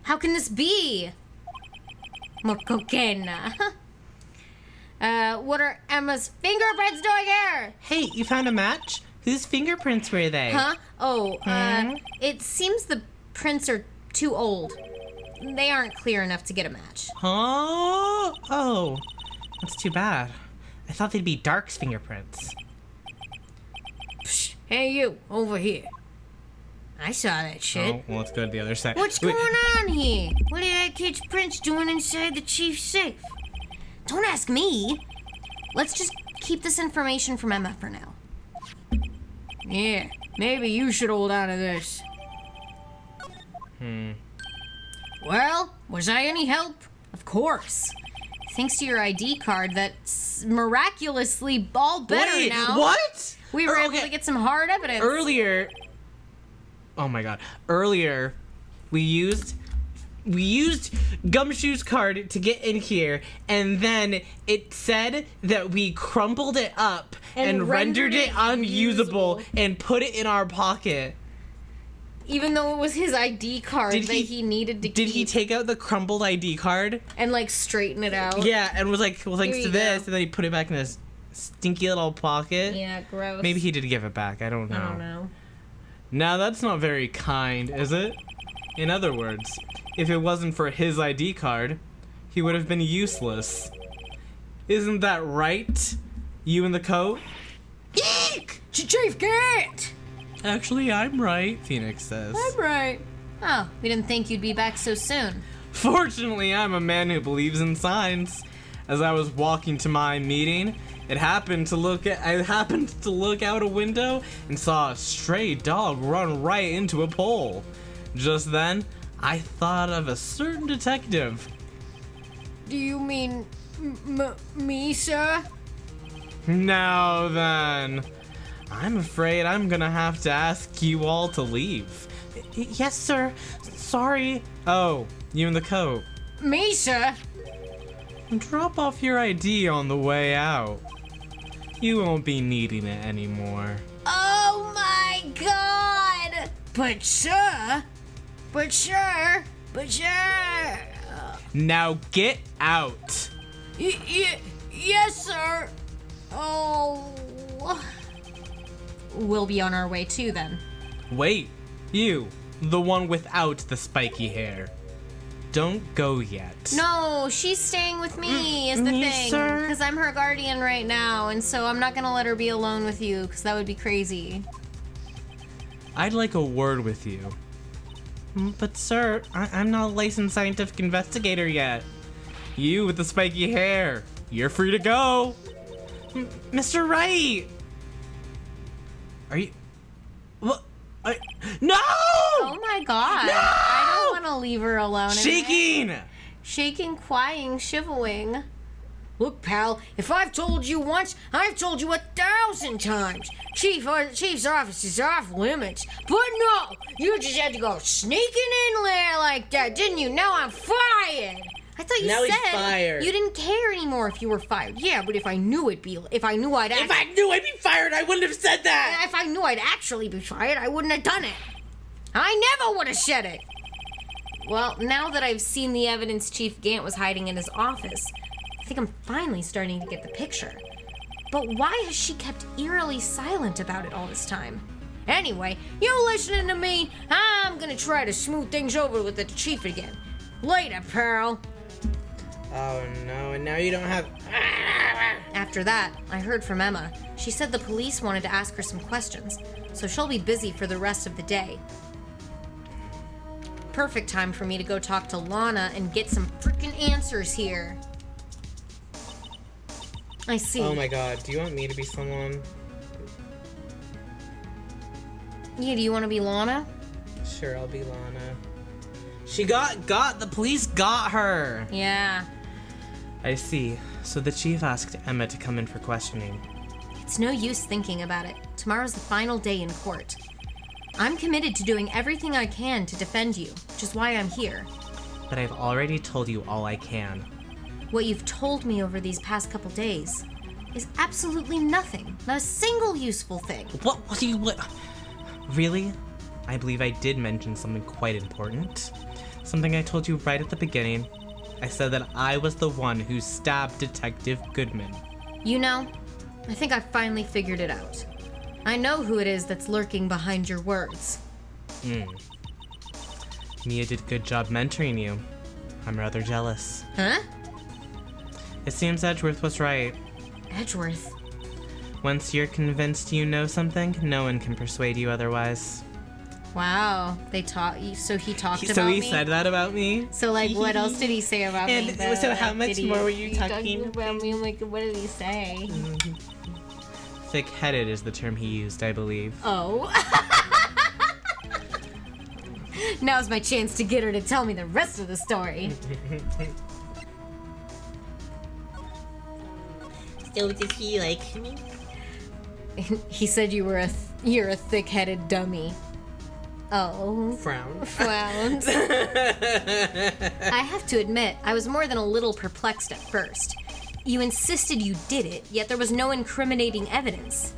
How can this be? Mokokena. What are Emma's fingerprints doing here? Hey, you found a match? Whose fingerprints were they? Huh? Oh, it seems the prints are too old. They aren't clear enough to get a match. Huh? Oh, that's too bad. I thought they'd be Dark's fingerprints. Psh, hey, you, over here. I saw that shit. Oh, well, let's go to the other side. What's Wait. going on here? What are that kid's prints doing inside the chief's safe? Don't ask me. Let's just keep this information from Emma for now. Yeah, maybe you should hold on to this. Well, was I any help? Of course. Thanks to your ID card that's miraculously all better Wait, now. what? We were able Okay. to get some hard evidence. Earlier, oh my god. Earlier, we used Gumshoe's card to get in here, and then it said that we crumpled it up and rendered it unusable and put it in our pocket. Even though it was his ID card Did that he- he needed to Did keep he take out the crumpled ID card? and like straighten it out. Yeah, and was like, well, thanks Here to you this, go. and then he put it back in his stinky little pocket. Yeah, gross. Maybe he did give it back. I don't know. I don't know. Now that's not very kind, is it? In other words, if it wasn't for his ID card, he would have been useless. Isn't that right? You in the coat? Eek! Chief Gant! Actually, I'm right, Phoenix says. I'm right. Oh, we didn't think you'd be back so soon. Fortunately, I'm a man who believes in signs. As I was walking to my meeting, I happened to look out a window and saw a stray dog run right into a pole. Just then, I thought of a certain detective. Do you mean me, sir? Now then, I'm afraid I'm gonna have to ask you all to leave. Yes, sir. Sorry. Oh, you in the coat. Me, sir? Drop off your ID on the way out. You won't be needing it anymore. Oh my god! But sir? Now get out. Yes, sir. Oh. We'll be on our way too then. Wait, you, the one without the spiky hair. Don't go yet. No, she's staying with me is the me, thing. sir? Because I'm her guardian right now, and so I'm not gonna let her be alone with you, because that would be crazy. I'd like a word with you. But sir, I'm not a licensed scientific investigator yet. You with the spiky hair, you're free to go. Mr. Wright! Are you... What? No! Oh my god. No! I don't want to leave her alone. Shaking! Shaking, crying, shivering. Look, pal, if I've told you once, I've told you 1,000 times. Chief's office is off limits. But no, you just had to go sneaking in there like that, didn't you? Now I'm fired. I thought you Now he's said fired. you didn't care anymore if you were fired. Yeah, but if I knew I'd be fired, I wouldn't have said that! if I knew I'd actually be fired, I wouldn't have done it. I never would have said it. Well, now that I've seen the evidence Chief Gant was hiding in his office, I think I'm finally starting to get the picture. But why has she kept eerily silent about it all this time? Anyway, you listening to me? I'm gonna try to smooth things over with the chief again. Later, pal. Oh no, and now you don't have... After that, I heard from Emma. She said the police wanted to ask her some questions, so she'll be busy for the rest of the day. Perfect time for me to go talk to Lana and get some freaking answers here. I see. Oh my god, do you want me to be someone? Yeah, do you want to be Lana? Sure, I'll be Lana. She got the police got her! Yeah. I see. So the chief asked Emma to come in for questioning. It's no use thinking about it. Tomorrow's the final day in court. I'm committed to doing everything I can to defend you, which is why I'm here. But I've already told you all I can. What you've told me over these past couple days is absolutely nothing. Not a single useful thing. What? Really? I believe I did mention something quite important. Something I told you right at the beginning. I said that I was the one who stabbed Detective Goodman. You know, I think I finally figured it out. I know who it is that's lurking behind your words. Mia did a good job mentoring you. I'm rather jealous. Huh? It seems Edgeworth was right. Edgeworth? Once you're convinced you know something, no one can persuade you otherwise. Wow, they taught you. So he talked about So me? he said that about me? So, like, what else did he say about me? And though? so how Like, much did he- more were you he talked talking about me? Like, what did he say? Thick-headed is the term he used, I believe. Oh. Now's my chance to get her to tell me the rest of the story. So does he like me? He said you're a thick-headed dummy. Oh. Frown. Frowns. I have to admit, I was more than a little perplexed at first. You insisted you did it, yet there was no incriminating evidence.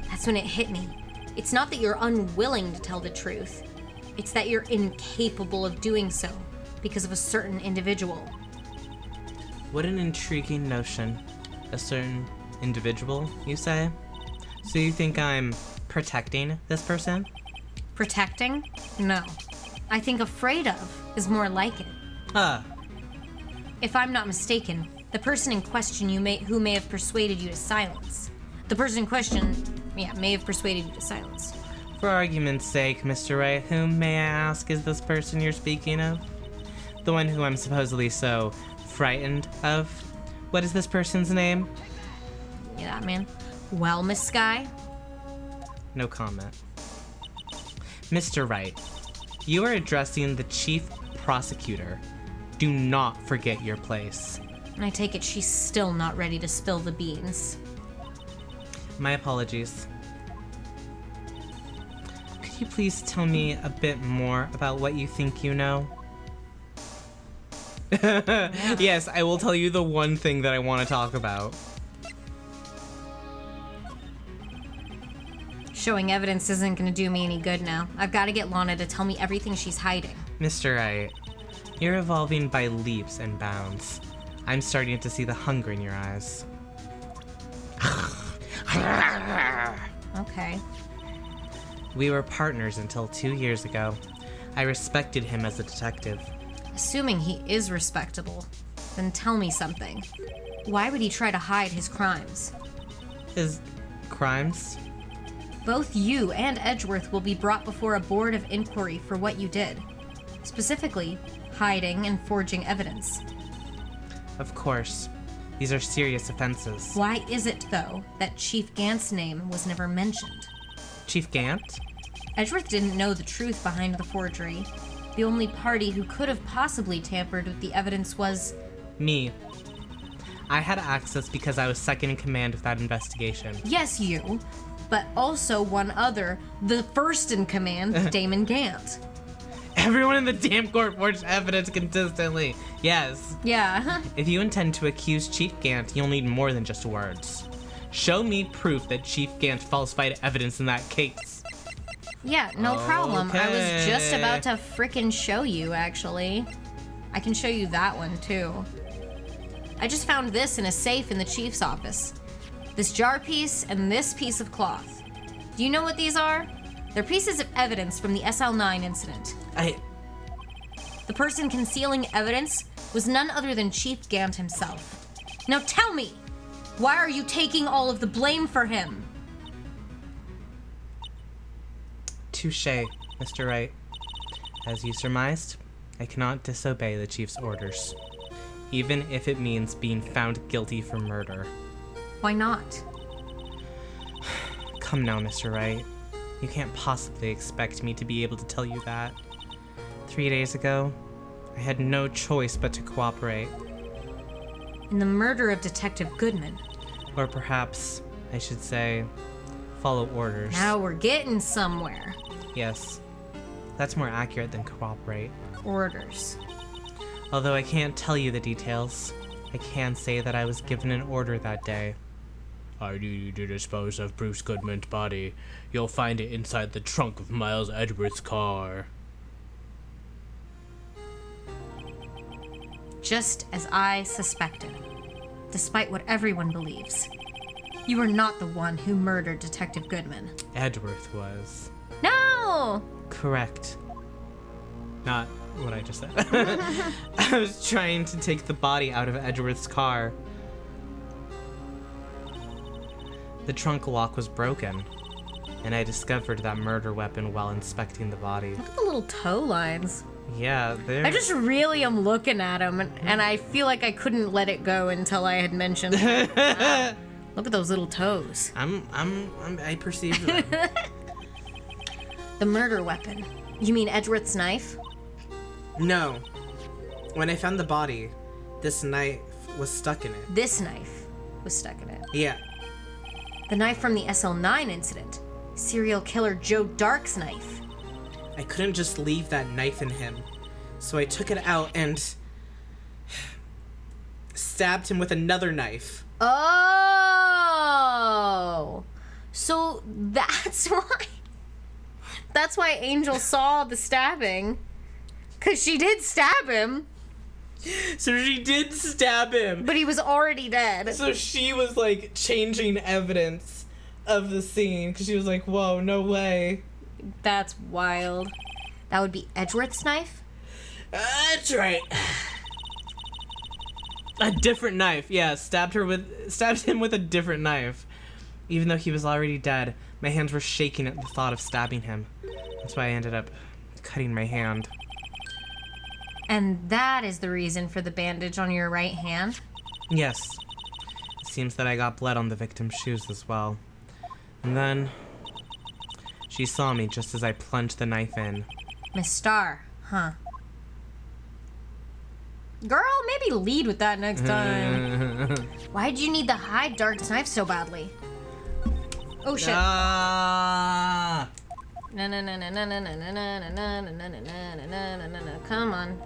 That's when it hit me. It's not that you're unwilling to tell the truth. It's that you're incapable of doing so because of a certain individual. What an intriguing notion. A certain individual, you say? So you think I'm protecting this person? Protecting? No. I think afraid of is more like it. If I'm not mistaken, the person in question who may have persuaded you to silence. The person in question, may have persuaded you to silence. For argument's sake, Mr. Wright, whom, may I ask, is this person you're speaking of? The one who I'm supposedly so frightened of? What is this person's name? Yeah, that man. Well, Miss Sky? No comment. Mr. Wright, you are addressing the chief prosecutor. Do not forget your place. I take it she's still not ready to spill the beans. My apologies. Could you please tell me a bit more about what you think you know? Yes, I will tell you the one thing that I want to talk about. Showing evidence isn't gonna do me any good now. I've got to get Lana to tell me everything she's hiding. Mr. Wright, you're evolving by leaps and bounds. I'm starting to see the hunger in your eyes. Okay. We were partners until 2 years ago. I respected him as a detective. Assuming he is respectable, then tell me something. Why would he try to hide his crimes? His crimes? Both you and Edgeworth will be brought before a board of inquiry for what you did. Specifically, hiding and forging evidence. Of course. These are serious offenses. Why is it, though, that Chief Gant's name was never mentioned? Chief Gant? Edgeworth didn't know the truth behind the forgery. The only party who could have possibly tampered with the evidence was... Me. I had access because I was second in command of that investigation. Yes, you. But also one other, the first in command, Damon Gant. Everyone in the damn court forged evidence consistently. Yes. Yeah. If you intend to accuse Chief Gant, you'll need more than just words. Show me proof that Chief Gant falsified evidence in that case. Yeah, no problem. I was just Okay. about to frickin' show you, actually. I can show you that one, too. I just found this in a safe in the chief's office. This jar piece and this piece of cloth. Do you know what these are? They're pieces of evidence from the SL9 incident. The person concealing evidence was none other than Chief Gant himself. Now tell me, why are you taking all of the blame for him? Touché, Mr. Wright. As you surmised, I cannot disobey the chief's orders, even if it means being found guilty for murder. Why not? Come now, Mr. Wright. You can't possibly expect me to be able to tell you that. 3 days ago, I had no choice but to cooperate. In the murder of Detective Goodman. Or perhaps, I should say, follow orders. Now we're getting somewhere. Yes, that's more accurate than cooperate. Orders. Although I can't tell you the details, I can say that I was given an order that day. I need you to dispose of Bruce Goodman's body. You'll find it inside the trunk of Miles Edgeworth's car. Just as I suspected. Despite what everyone believes. You are not the one who murdered Detective Goodman. Edgeworth was. No! Correct. Not what I just said. I was trying to take the body out of Edgeworth's car. The trunk lock was broken, and I discovered that murder weapon while inspecting the body. Look at the little toe lines. Yeah, they're... I just really am looking at them, and I feel like I couldn't let it go until I had mentioned. Wow. Look at those little toes. I perceive them. The murder weapon. You mean Edgeworth's knife? No. When I found the body, this knife was stuck in it. This knife was stuck in it. Yeah. The knife from the SL9 incident. Serial killer Joe Dark's knife. I couldn't just leave that knife in him, so I took it out and stabbed him with another knife. Oh! So that's why... That's why Angel saw the stabbing. Because she did stab him. So she did stab him. But he was already dead. So she was like changing evidence of the scene because she was like, whoa, no way. That's wild. That would be Edgeworth's knife? That's right. A different knife. Yeah, stabbed him with a different knife. Even though he was already dead, my hands were shaking at the thought of stabbing him. That's why I ended up cutting my hand. And that is the reason for the bandage on your right hand? Yes. It seems that I got blood on the victim's shoes as well. And then she saw me just as I plunged the knife in. Miss Starr, huh? Girl, maybe lead with that next time. Why'd you need to hide Dark's knife so badly? Oh shit. Ah! No. Come on.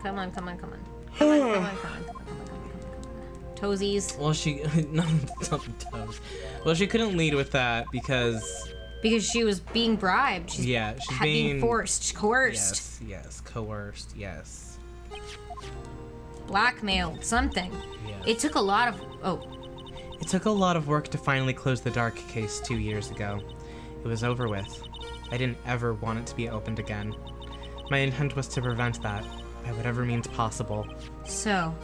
Toesies. Well, she not the toes. Well, she couldn't lead with that because Because she was being bribed. She's she's being forced, coerced, Yes, coerced. Yes. blackmailed, something. Yes. It took a lot of It took a lot of work to finally close the Dark case 2 years ago. It was over with. I didn't ever want it to be opened again. My intent was to prevent that, by whatever means possible. So,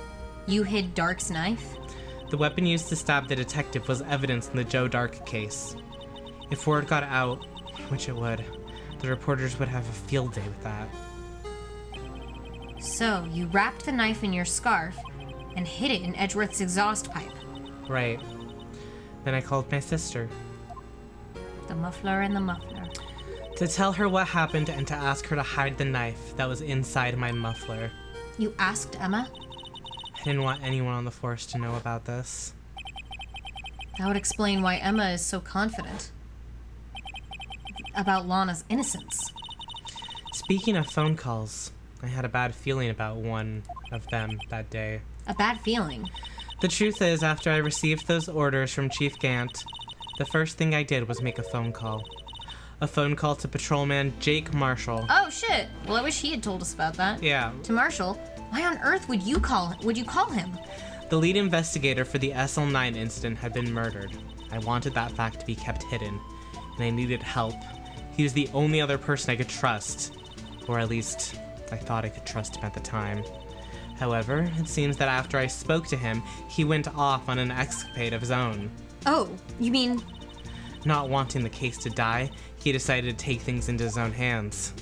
you hid Dark's knife? The weapon used to stab the detective was evidence in the Joe Dark case. If word got out, which it would, the reporters would have a field day with that. So, you wrapped the knife in your scarf and hid it in Edgeworth's exhaust pipe. Right. Then I called my sister. The muffler and the muffler. To tell her what happened and to ask her to hide the knife that was inside my muffler. You asked Emma? I didn't want anyone on the force to know about this. That would explain why Emma is so confident about Lana's innocence. Speaking of phone calls, I had a bad feeling about one of them that day. A bad feeling. The truth is, after I received those orders from Chief Gant, the first thing I did was make a phone call. A phone call to Patrolman Jake Marshall. Oh shit. Well, I wish he had told us about that. Yeah. To Marshall? Why on earth would you call him? The lead investigator for the SL9 incident had been murdered. I wanted that fact to be kept hidden, and I needed help. He was the only other person I could trust, or at least I thought I could trust him at the time. However, it seems that after I spoke to him, he went off on an escapade of his own. Oh, you mean... Not wanting the case to die, he decided to take things into his own hands.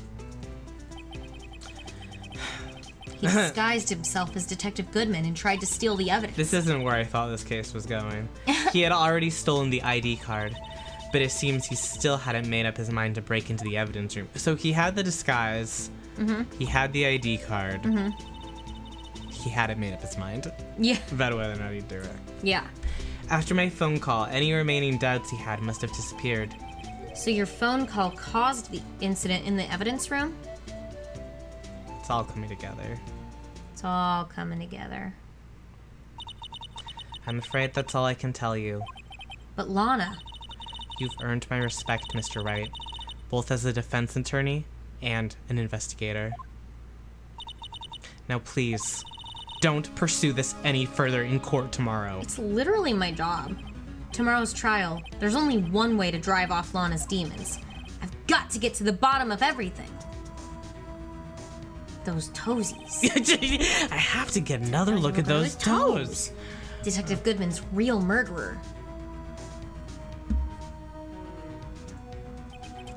He disguised himself as Detective Goodman and tried to steal the evidence. This isn't where I thought this case was going. He had already stolen the ID card, but it seems he still hadn't made up his mind to break into the evidence room. So he had the disguise, he had the ID card, he hadn't made up his mind Yeah. about whether or not he'd do it. Yeah. After my phone call, any remaining doubts he had must have disappeared. So your phone call caused the incident in the evidence room? It's all coming together. It's all coming together. I'm afraid that's all I can tell you. But Lana, You've earned my respect, Mr. Wright, both as a defense attorney and an investigator. Now please, don't pursue this any further in court tomorrow. it's literally my job. Tomorrow's trial, there's only one way to drive off Lana's demons. I've got to get to the bottom of everything. Those toesies. I have to get another look at those toes. Detective Goodman's real murderer.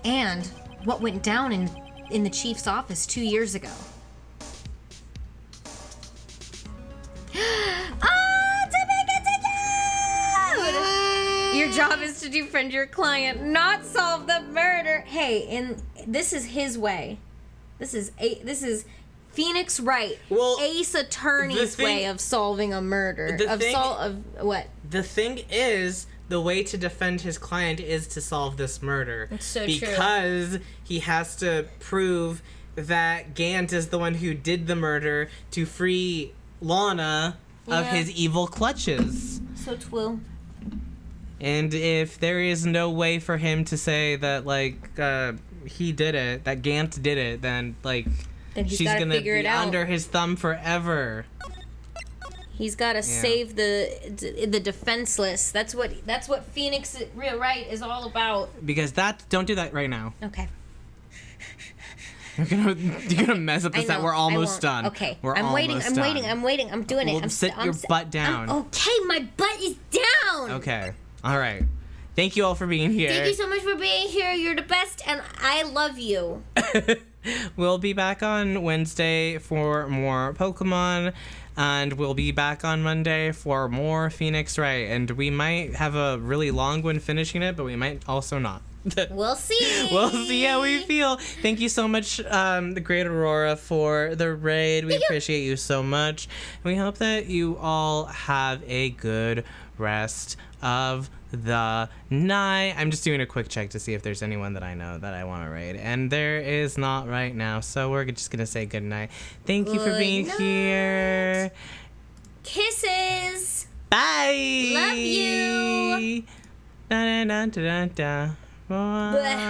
And what went down in the chief's office 2 years ago. Your job is to defend your client, not solve the murder. Hey, and this is his way. This is Phoenix Wright, Well, Ace Attorney's way of solving a murder. What? The thing is, the way to defend his client is to solve this murder. It's so true. Because he has to prove that Gant is the one who did the murder to free Lana of Yeah. his evil clutches. So true. And if there is no way for him to say that, he did it, that Gant did it, then, Then he's she's gotta gonna figure be it out. under his thumb forever. He's got to save the defenseless. That's what Phoenix Wright is all about. Because don't do that right now. Okay. You're gonna mess up the set. We're almost done. Okay. We're I'm waiting. almost done. I'm waiting. I'm doing it. Well, sit your butt down. Okay, my butt is down. Okay. All right. Thank you all for being here. Thank you so much for being here. You're the best, and I love you. We'll be back on Wednesday for more Pokemon, and we'll be back on Monday for more Phoenix Wright. And we might have a really long one finishing it, but we might also not. We'll see. We'll see how we feel. Thank you so much, the Great Aurora, for the raid. We appreciate you so much. We hope that you all have a good rest of the night. I'm just doing a quick check to see if there's anyone that I know that I want to raid, and there is not right now, so we're just gonna say good night. Thank you for being here. Kisses. Bye. Love you. Da, da, da, da, da. Bye.